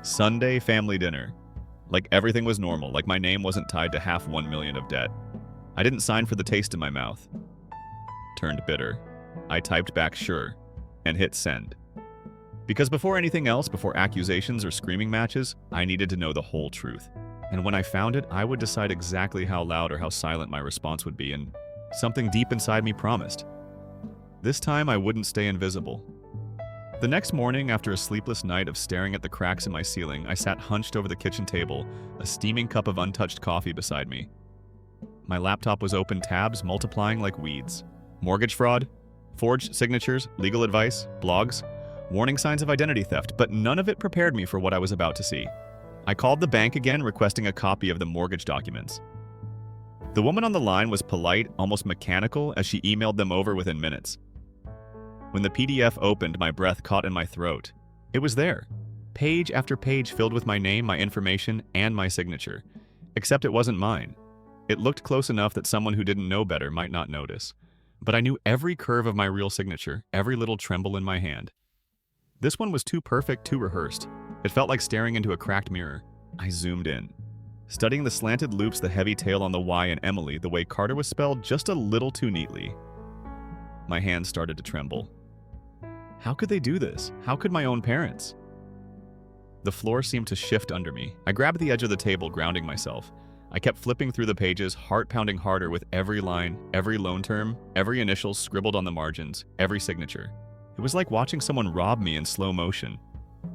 Sunday family dinner." Like everything was normal, like my name wasn't tied to half $1 million of debt. I didn't sign for the taste in my mouth. Turned bitter. I typed back sure, and hit send. Because before anything else, before accusations or screaming matches, I needed to know the whole truth. And when I found it, I would decide exactly how loud or how silent my response would be, and something deep inside me promised. This time, I wouldn't stay invisible. The next morning, after a sleepless night of staring at the cracks in my ceiling, I sat hunched over the kitchen table, a steaming cup of untouched coffee beside me. My laptop was open, tabs multiplying like weeds. Mortgage fraud, forged signatures, legal advice, blogs, warning signs of identity theft, but none of it prepared me for what I was about to see. I called the bank again, requesting a copy of the mortgage documents. The woman on the line was polite, almost mechanical, as she emailed them over within minutes. When the PDF opened, my breath caught in my throat. It was there, page after page filled with my name, my information, and my signature. Except it wasn't mine. It looked close enough that someone who didn't know better might not notice. But I knew every curve of my real signature, every little tremble in my hand. This one was too perfect, too rehearsed. It felt like staring into a cracked mirror. I zoomed in, studying the slanted loops, the heavy tail on the Y in Emily, the way Carter was spelled just a little too neatly. My hands started to tremble. How could they do this? How could my own parents? The floor seemed to shift under me. I grabbed the edge of the table, grounding myself. I kept flipping through the pages, heart pounding harder with every line, every loan term, every initial scribbled on the margins, every signature. It was like watching someone rob me in slow motion.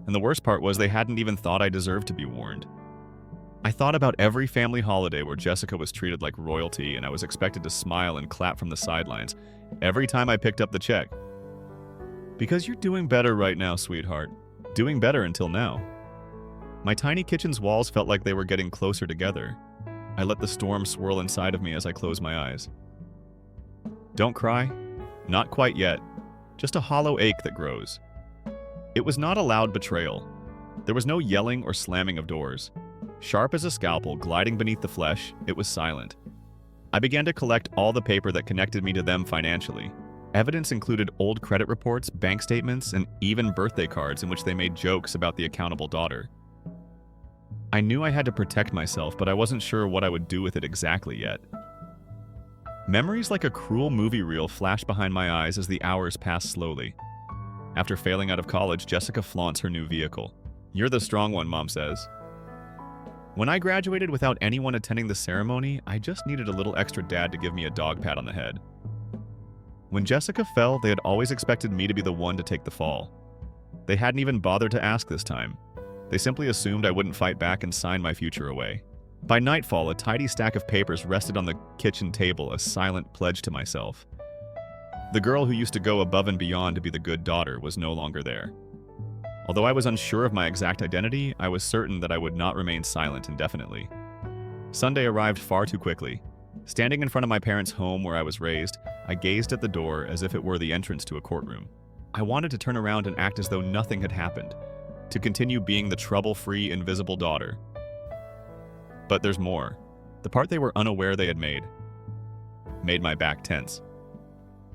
And the worst part was they hadn't even thought I deserved to be warned. I thought about every family holiday where Jessica was treated like royalty and I was expected to smile and clap from the sidelines every time I picked up the check. Because you're doing better right now, sweetheart. Doing better until now. My tiny kitchen's walls felt like they were getting closer together. I let the storm swirl inside of me as I closed my eyes. Don't cry. Not quite yet. Just a hollow ache that grows. It was not a loud betrayal. There was no yelling or slamming of doors. Sharp as a scalpel gliding beneath the flesh, it was silent. I began to collect all the paper that connected me to them financially. Evidence included old credit reports, bank statements, and even birthday cards in which they made jokes about the accountable daughter. I knew I had to protect myself, but I wasn't sure what I would do with it exactly yet. Memories like a cruel movie reel flashed behind my eyes as the hours passed slowly. After failing out of college, Jessica flaunts her new vehicle. "You're the strong one," Mom says. When I graduated without anyone attending the ceremony, I just needed a little extra dad to give me a dog pat on the head. When Jessica fell, they had always expected me to be the one to take the fall. They hadn't even bothered to ask this time. They simply assumed I wouldn't fight back and sign my future away. By nightfall, a tidy stack of papers rested on the kitchen table, a silent pledge to myself. The girl who used to go above and beyond to be the good daughter was no longer there. Although I was unsure of my exact identity, I was certain that I would not remain silent indefinitely. Sunday arrived far too quickly. Standing in front of my parents' home where I was raised, I gazed at the door as if it were the entrance to a courtroom. I wanted to turn around and act as though nothing had happened, to continue being the trouble-free, invisible daughter. But there's more. The part they were unaware they had made my back tense.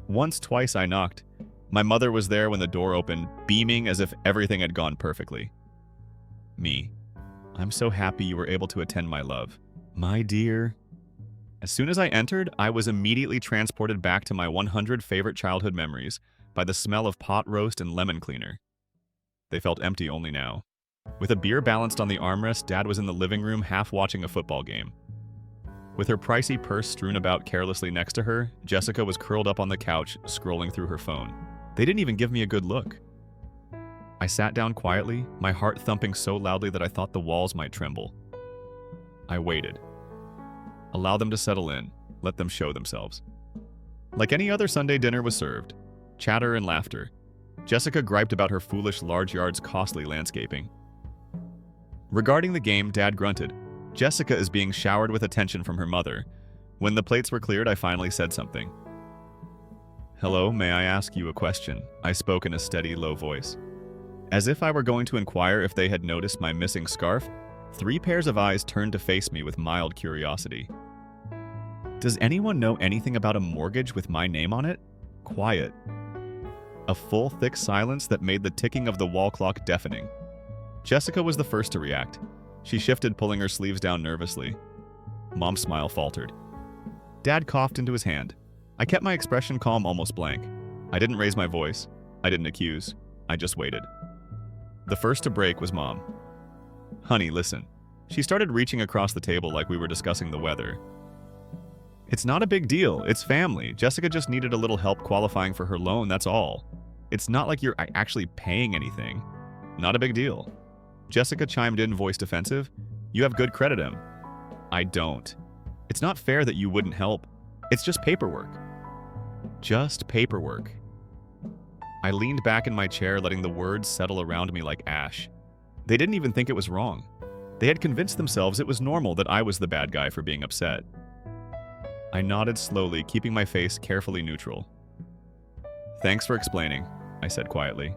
Once, twice I knocked. My mother was there when the door opened, beaming as if everything had gone perfectly. "Me. I'm so happy you were able to attend my love. My dear. As soon as I entered, I was immediately transported back to my 100 favorite childhood memories by the smell of pot roast and lemon cleaner. They felt empty only now. With a beer balanced on the armrest, Dad was in the living room half watching a football game. With her pricey purse strewn about carelessly next to her, Jessica was curled up on the couch, scrolling through her phone. They didn't even give me a good look. I sat down quietly, my heart thumping so loudly that I thought the walls might tremble. I waited. Allow them to settle in, let them show themselves. Like any other Sunday dinner was served. Chatter and laughter. Jessica griped about her foolish large yard's costly landscaping. Regarding the game, Dad grunted. Jessica is being showered with attention from her mother. When the plates were cleared, I finally said something. Hello, may I ask you a question? I spoke in a steady, low voice. As if I were going to inquire if they had noticed my missing scarf, 3 pairs of eyes turned to face me with mild curiosity. Does anyone know anything about a mortgage with my name on it? Quiet. A full, thick silence that made the ticking of the wall clock deafening. Jessica was the first to react. She shifted, pulling her sleeves down nervously. Mom's smile faltered. Dad coughed into his hand. I kept my expression calm, almost blank. I didn't raise my voice. I didn't accuse. I just waited. The first to break was Mom. Honey, listen. She started reaching across the table like we were discussing the weather. It's not a big deal. It's family. Jessica just needed a little help qualifying for her loan, that's all. It's not like you're actually paying anything. Not a big deal. Jessica chimed in, voice defensive. You have good credit, Em. I don't. It's not fair that you wouldn't help. It's just paperwork. Just paperwork. I leaned back in my chair, letting the words settle around me like ash. They didn't even think it was wrong. They had convinced themselves it was normal that I was the bad guy for being upset. I nodded slowly, keeping my face carefully neutral. Thanks for explaining, I said quietly.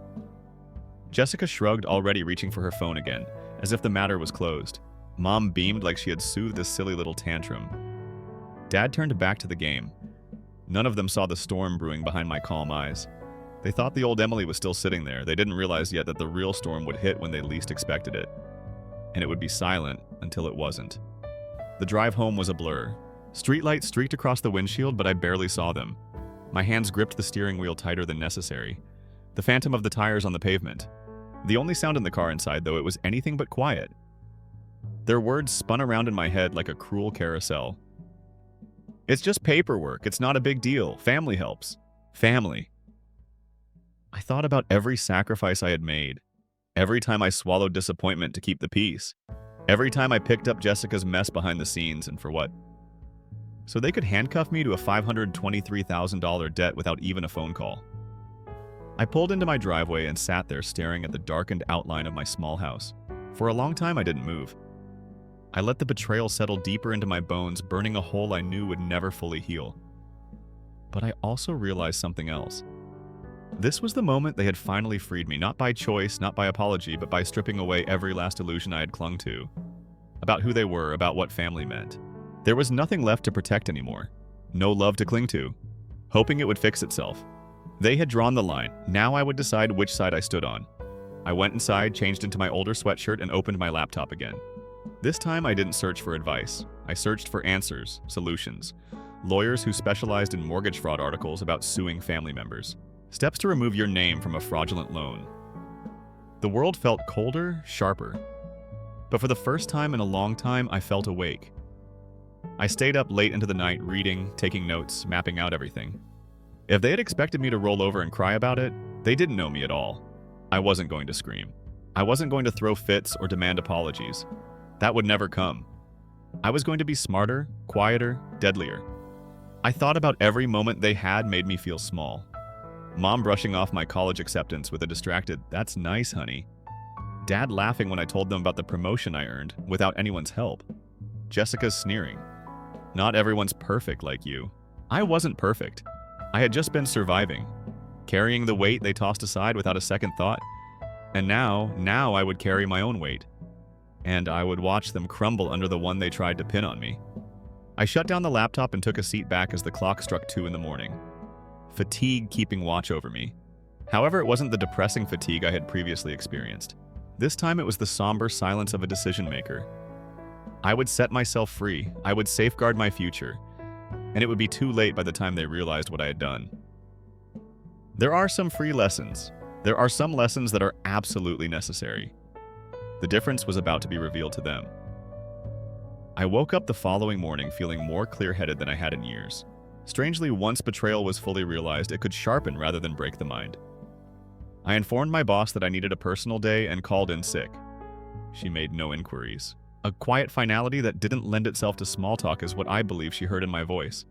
Jessica shrugged, already reaching for her phone again, as if the matter was closed. Mom beamed like she had soothed this silly little tantrum. Dad turned back to the game. None of them saw the storm brewing behind my calm eyes. They thought the old Emily was still sitting there. They didn't realize yet that the real storm would hit when they least expected it. And it would be silent until it wasn't. The drive home was a blur. Streetlights streaked across the windshield, but I barely saw them. My hands gripped the steering wheel tighter than necessary. The phantom of the tires on the pavement. The only sound in the car inside, though, it was anything but quiet. Their words spun around in my head like a cruel carousel. It's just paperwork. It's not a big deal. Family helps. Family. I thought about every sacrifice I had made. Every time I swallowed disappointment to keep the peace. Every time I picked up Jessica's mess behind the scenes, and for what? So they could handcuff me to a $523,000 debt without even a phone call. I pulled into my driveway and sat there staring at the darkened outline of my small house. For a long time, I didn't move. I let the betrayal settle deeper into my bones, burning a hole I knew would never fully heal. But I also realized something else. This was the moment they had finally freed me, not by choice, not by apology, but by stripping away every last illusion I had clung to. About who they were, about what family meant. There was nothing left to protect anymore. No love to cling to. Hoping it would fix itself. They had drawn the line. Now I would decide which side I stood on. I went inside, changed into my older sweatshirt, and opened my laptop again. This time I didn't search for advice. I searched for answers, solutions. Lawyers who specialized in mortgage fraud articles about suing family members. Steps to remove your name from a fraudulent loan. The world felt colder, sharper. But for the first time in a long time, I felt awake. I stayed up late into the night, reading, taking notes, mapping out everything. If they had expected me to roll over and cry about it, they didn't know me at all. I wasn't going to scream. I wasn't going to throw fits or demand apologies. That would never come. I was going to be smarter, quieter, deadlier. I thought about every moment they had made me feel small. Mom brushing off my college acceptance with a distracted, "That's nice, honey." Dad laughing when I told them about the promotion I earned without anyone's help. Jessica's sneering. Not everyone's perfect like you. I wasn't perfect. I had just been surviving, carrying the weight they tossed aside without a second thought. And now I would carry my own weight. And I would watch them crumble under the one they tried to pin on me. I shut down the laptop and took a seat back as the clock struck 2 in the morning. Fatigue keeping watch over me. However, it wasn't the depressing fatigue I had previously experienced. This time it was the somber silence of a decision maker. I would set myself free. I would safeguard my future. And it would be too late by the time they realized what I had done. There are some free lessons. There are some lessons that are absolutely necessary. The difference was about to be revealed to them. I woke up the following morning feeling more clear-headed than I had in years. Strangely, once betrayal was fully realized, it could sharpen rather than break the mind. I informed my boss that I needed a personal day and called in sick. She made no inquiries. A quiet finality that didn't lend itself to small talk is what I believe she heard in my voice.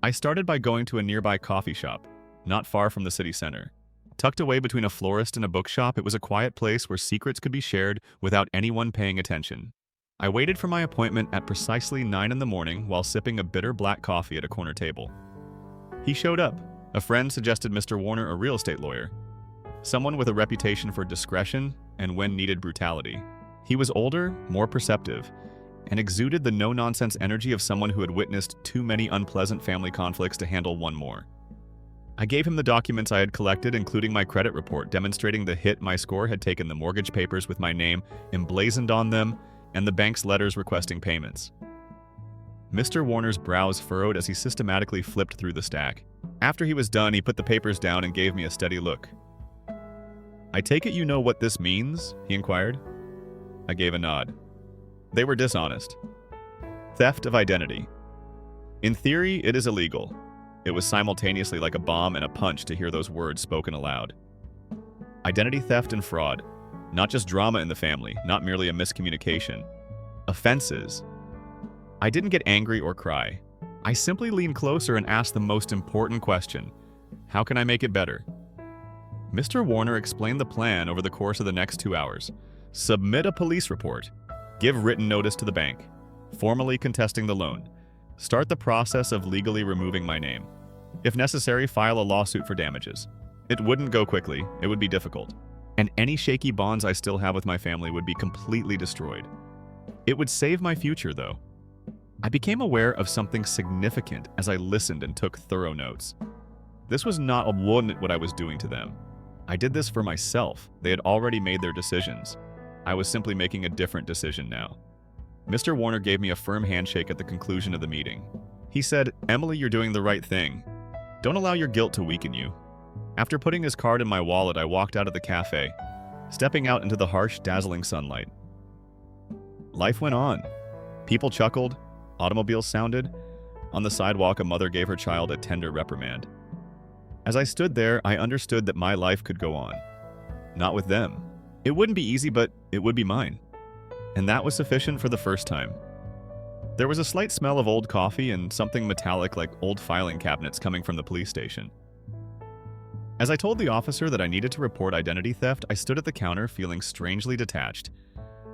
I started by going to a nearby coffee shop, not far from the city center. Tucked away between a florist and a bookshop, it was a quiet place where secrets could be shared without anyone paying attention. I waited for my appointment at precisely 9 in the morning while sipping a bitter black coffee at a corner table. He showed up. A friend suggested Mr. Warner, a real estate lawyer. Someone with a reputation for discretion and, when needed, brutality. He was older, more perceptive, and exuded the no-nonsense energy of someone who had witnessed too many unpleasant family conflicts to handle one more. I gave him the documents I had collected, including my credit report demonstrating the hit my score had taken, the mortgage papers with my name emblazoned on them, and the bank's letters requesting payments. Mr. Warner's brows furrowed as he systematically flipped through the stack. After he was done, he put the papers down and gave me a steady look. "I take it you know what this means?" he inquired. I gave a nod. They were dishonest. Theft of identity. In theory, it is illegal. It was simultaneously like a bomb and a punch to hear those words spoken aloud. Identity theft and fraud. Not just drama in the family, not merely a miscommunication. Offenses. I didn't get angry or cry. I simply leaned closer and asked the most important question. How can I make it better? Mr. Warner explained the plan over the course of the next 2 hours. Submit a police report. Give written notice to the bank. Formally contesting the loan. Start the process of legally removing my name. If necessary, file a lawsuit for damages. It wouldn't go quickly, it would be difficult. And any shaky bonds I still have with my family would be completely destroyed. It would save my future, though. I became aware of something significant as I listened and took thorough notes. This was not what I was doing to them. I did this for myself. They had already made their decisions. I was simply making a different decision now. Mr. Warner gave me a firm handshake at the conclusion of the meeting. He said, "Emily, you're doing the right thing. Don't allow your guilt to weaken you." After putting his card in my wallet, I walked out of the cafe, stepping out into the harsh, dazzling sunlight. Life went on. People chuckled, automobiles sounded. On the sidewalk, a mother gave her child a tender reprimand. As I stood there, I understood that my life could go on. Not with them. It wouldn't be easy, but it would be mine. And that was sufficient for the first time. There was a slight smell of old coffee and something metallic like old filing cabinets coming from the police station. As I told the officer that I needed to report identity theft, I stood at the counter feeling strangely detached.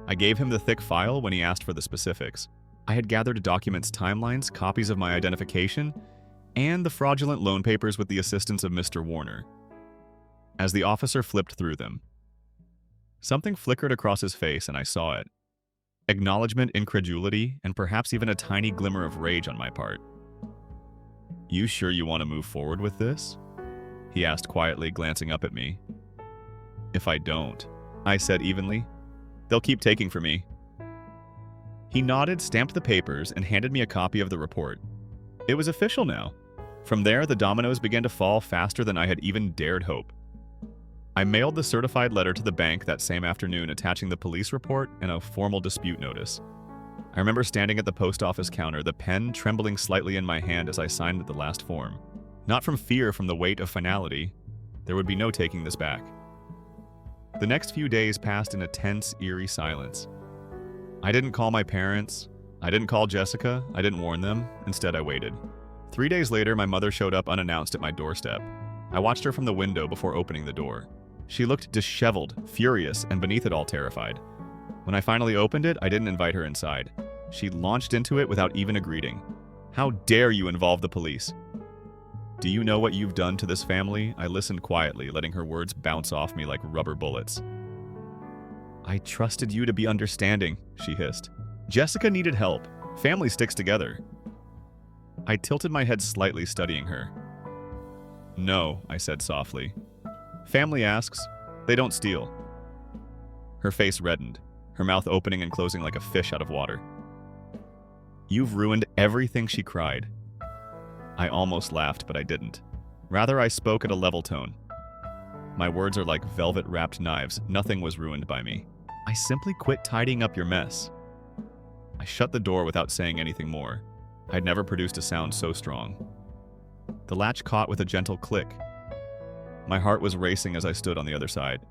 I gave him the thick file when he asked for the specifics. I had gathered documents, timelines, copies of my identification, and the fraudulent loan papers with the assistance of Mr. Warner. As the officer flipped through them, something flickered across his face and I saw it. Acknowledgement, incredulity, and perhaps even a tiny glimmer of rage on my part. "You sure you want to move forward with this?" he asked quietly, glancing up at me. "If I don't," I said evenly, "they'll keep taking from me." He nodded, stamped the papers, and handed me a copy of the report. It was official now. From there, the dominoes began to fall faster than I had even dared hope. I mailed the certified letter to the bank that same afternoon, attaching the police report and a formal dispute notice. I remember standing at the post office counter, the pen trembling slightly in my hand as I signed the last form. Not from fear, from the weight of finality. There would be no taking this back. The next few days passed in a tense, eerie silence. I didn't call my parents. I didn't call Jessica. I didn't warn them. Instead, I waited. 3 days later, my mother showed up unannounced at my doorstep. I watched her from the window before opening the door. She looked disheveled, furious, and beneath it all terrified. When I finally opened it, I didn't invite her inside. She launched into it without even a greeting. "How dare you involve the police?" "Do you know what you've done to this family?" I listened quietly, letting her words bounce off me like rubber bullets. "I trusted you to be understanding," she hissed. "Jessica needed help. Family sticks together." I tilted my head slightly, studying her. "No," I said softly. "Family asks. They don't steal." Her face reddened, her mouth opening and closing like a fish out of water. "You've ruined everything," she cried. I almost laughed, but I didn't. Rather, I spoke at a level tone. My words are like velvet-wrapped knives. Nothing was ruined by me. I simply quit tidying up your mess. I shut the door without saying anything more. I'd never produced a sound so strong. The latch caught with a gentle click. My heart was racing as I stood on the other side.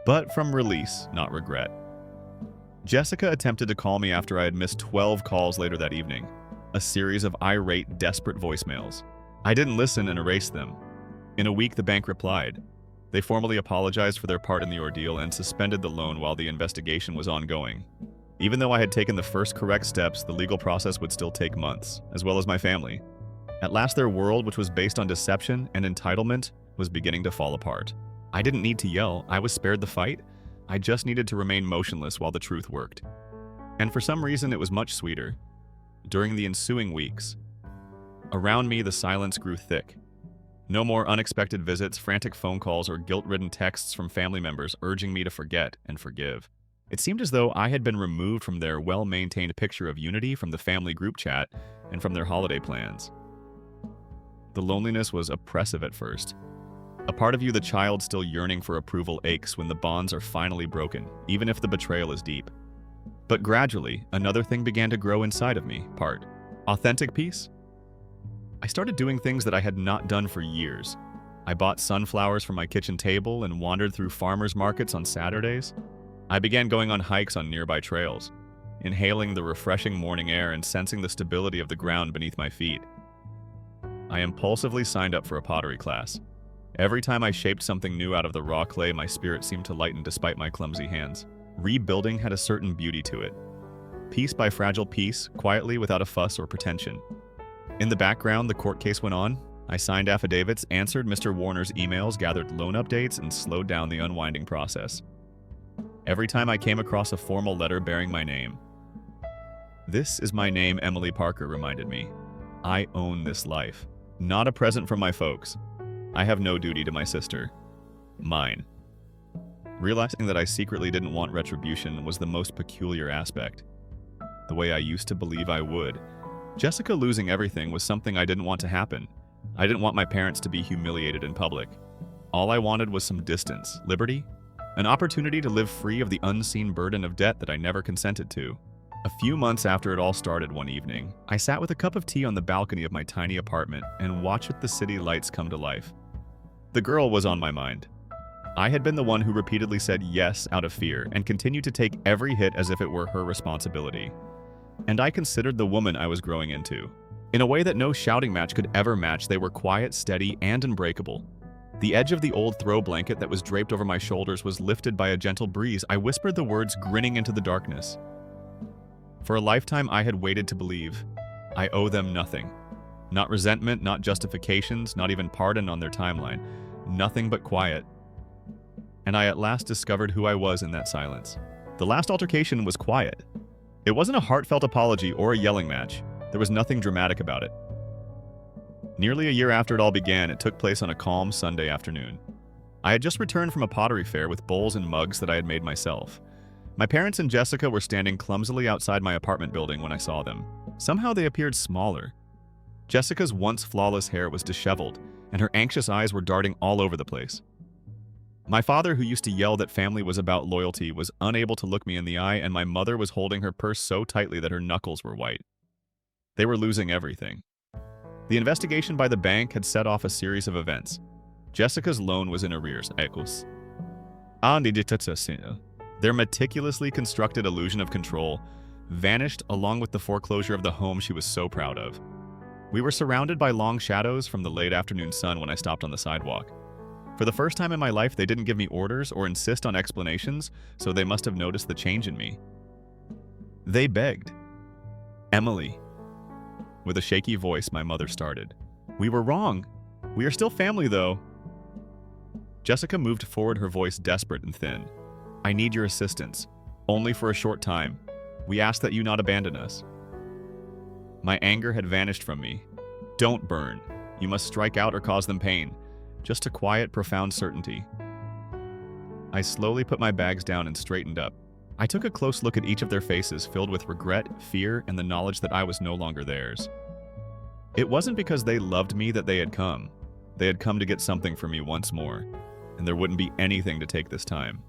But from release, not regret. Jessica attempted to call me after I had missed 12 calls later that evening, a series of irate, desperate voicemails. I didn't listen and erased them. In a week, the bank replied. They formally apologized for their part in the ordeal and suspended the loan while the investigation was ongoing. Even though I had taken the first correct steps, the legal process would still take months, as well as my family. At last, their world, which was based on deception and entitlement, was beginning to fall apart. I didn't need to yell. I was spared the fight. I just needed to remain motionless while the truth worked. And for some reason, it was much sweeter. During the ensuing weeks, around me, the silence grew thick. No more unexpected visits, frantic phone calls, or guilt-ridden texts from family members urging me to forget and forgive. It seemed as though I had been removed from their well-maintained picture of unity, from the family group chat, and from their holiday plans. The loneliness was oppressive at first. A part of you, the child still yearning for approval, aches when the bonds are finally broken, even if the betrayal is deep. But gradually, another thing began to grow inside of me, authentic peace. I started doing things that I had not done for years. I bought sunflowers for my kitchen table and wandered through farmers markets on Saturdays. I began going on hikes on nearby trails, inhaling the refreshing morning air and sensing the stability of the ground beneath my feet. I impulsively signed up for a pottery class. Every time I shaped something new out of the raw clay, my spirit seemed to lighten despite my clumsy hands. Rebuilding had a certain beauty to it. Piece by fragile piece, quietly without a fuss or pretension. In the background, the court case went on. I signed affidavits, answered Mr. Warner's emails, gathered loan updates, and slowed down the unwinding process. Every time I came across a formal letter bearing my name. "This is my name," Emily Parker reminded me. "I own this life. Not a present from my folks. I have no duty to my sister. Mine." Realizing that I secretly didn't want retribution was the most peculiar aspect. The way I used to believe I would. Jessica losing everything was something I didn't want to happen. I didn't want my parents to be humiliated in public. All I wanted was some distance, liberty, an opportunity to live free of the unseen burden of debt that I never consented to. A few months after it all started one evening, I sat with a cup of tea on the balcony of my tiny apartment and watched the city lights come to life. The girl was on my mind. I had been the one who repeatedly said yes out of fear and continued to take every hit as if it were her responsibility. And I considered the woman I was growing into. In a way that no shouting match could ever match, they were quiet, steady, and unbreakable. The edge of the old throw blanket that was draped over my shoulders was lifted by a gentle breeze. I whispered the words, grinning into the darkness. For a lifetime, I had waited to believe. I owe them nothing. Not resentment, not justifications, not even pardon on their timeline. Nothing but quiet. And I at last discovered who I was in that silence. The last altercation was quiet. It wasn't a heartfelt apology or a yelling match. There was nothing dramatic about it. Nearly a year after it all began, it took place on a calm Sunday afternoon. I had just returned from a pottery fair with bowls and mugs that I had made myself. My parents and Jessica were standing clumsily outside my apartment building when I saw them. Somehow they appeared smaller. Jessica's once flawless hair was disheveled, and her anxious eyes were darting all over the place. My father, who used to yell that family was about loyalty, was unable to look me in the eye, and my mother was holding her purse so tightly that her knuckles were white. They were losing everything. The investigation by the bank had set off a series of events. Jessica's loan was in arrears. Their meticulously constructed illusion of control vanished along with the foreclosure of the home she was so proud of. We were surrounded by long shadows from the late afternoon sun when I stopped on the sidewalk. For the first time in my life, they didn't give me orders or insist on explanations, so they must have noticed the change in me. They begged. "Emily." With a shaky voice, my mother started. "We were wrong. We are still family, though." Jessica moved forward, her voice desperate and thin. "I need your assistance. Only for a short time. We ask that you not abandon us." My anger had vanished from me. "Don't burn. You must strike out or cause them pain. Just a quiet, profound certainty." I slowly put my bags down and straightened up. I took a close look at each of their faces, filled with regret, fear, and the knowledge that I was no longer theirs. It wasn't because they loved me that they had come. They had come to get something from me once more, and there wouldn't be anything to take this time.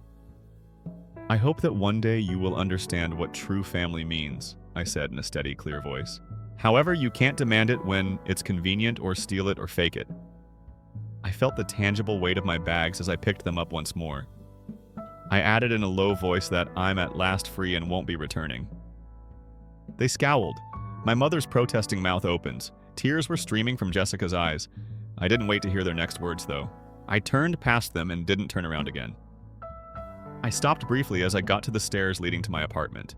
I hope that one day you will understand what true family means, I said in a steady, clear voice. However, you can't demand it when it's convenient or steal it or fake it. I felt the tangible weight of my bags as I picked them up once more. I added in a low voice that I'm at last free and won't be returning. They scowled. My mother's protesting mouth opens. Tears were streaming from Jessica's eyes. I didn't wait to hear their next words, though. I turned past them and didn't turn around again. I stopped briefly as I got to the stairs leading to my apartment.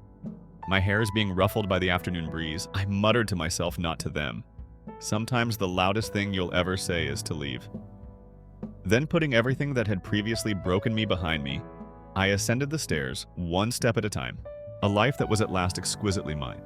My hair is being ruffled by the afternoon breeze. I muttered to myself, not to them. Sometimes the loudest thing you'll ever say is to leave. Then, putting everything that had previously broken me behind me, I ascended the stairs, one step at a time. A life that was at last exquisitely mine.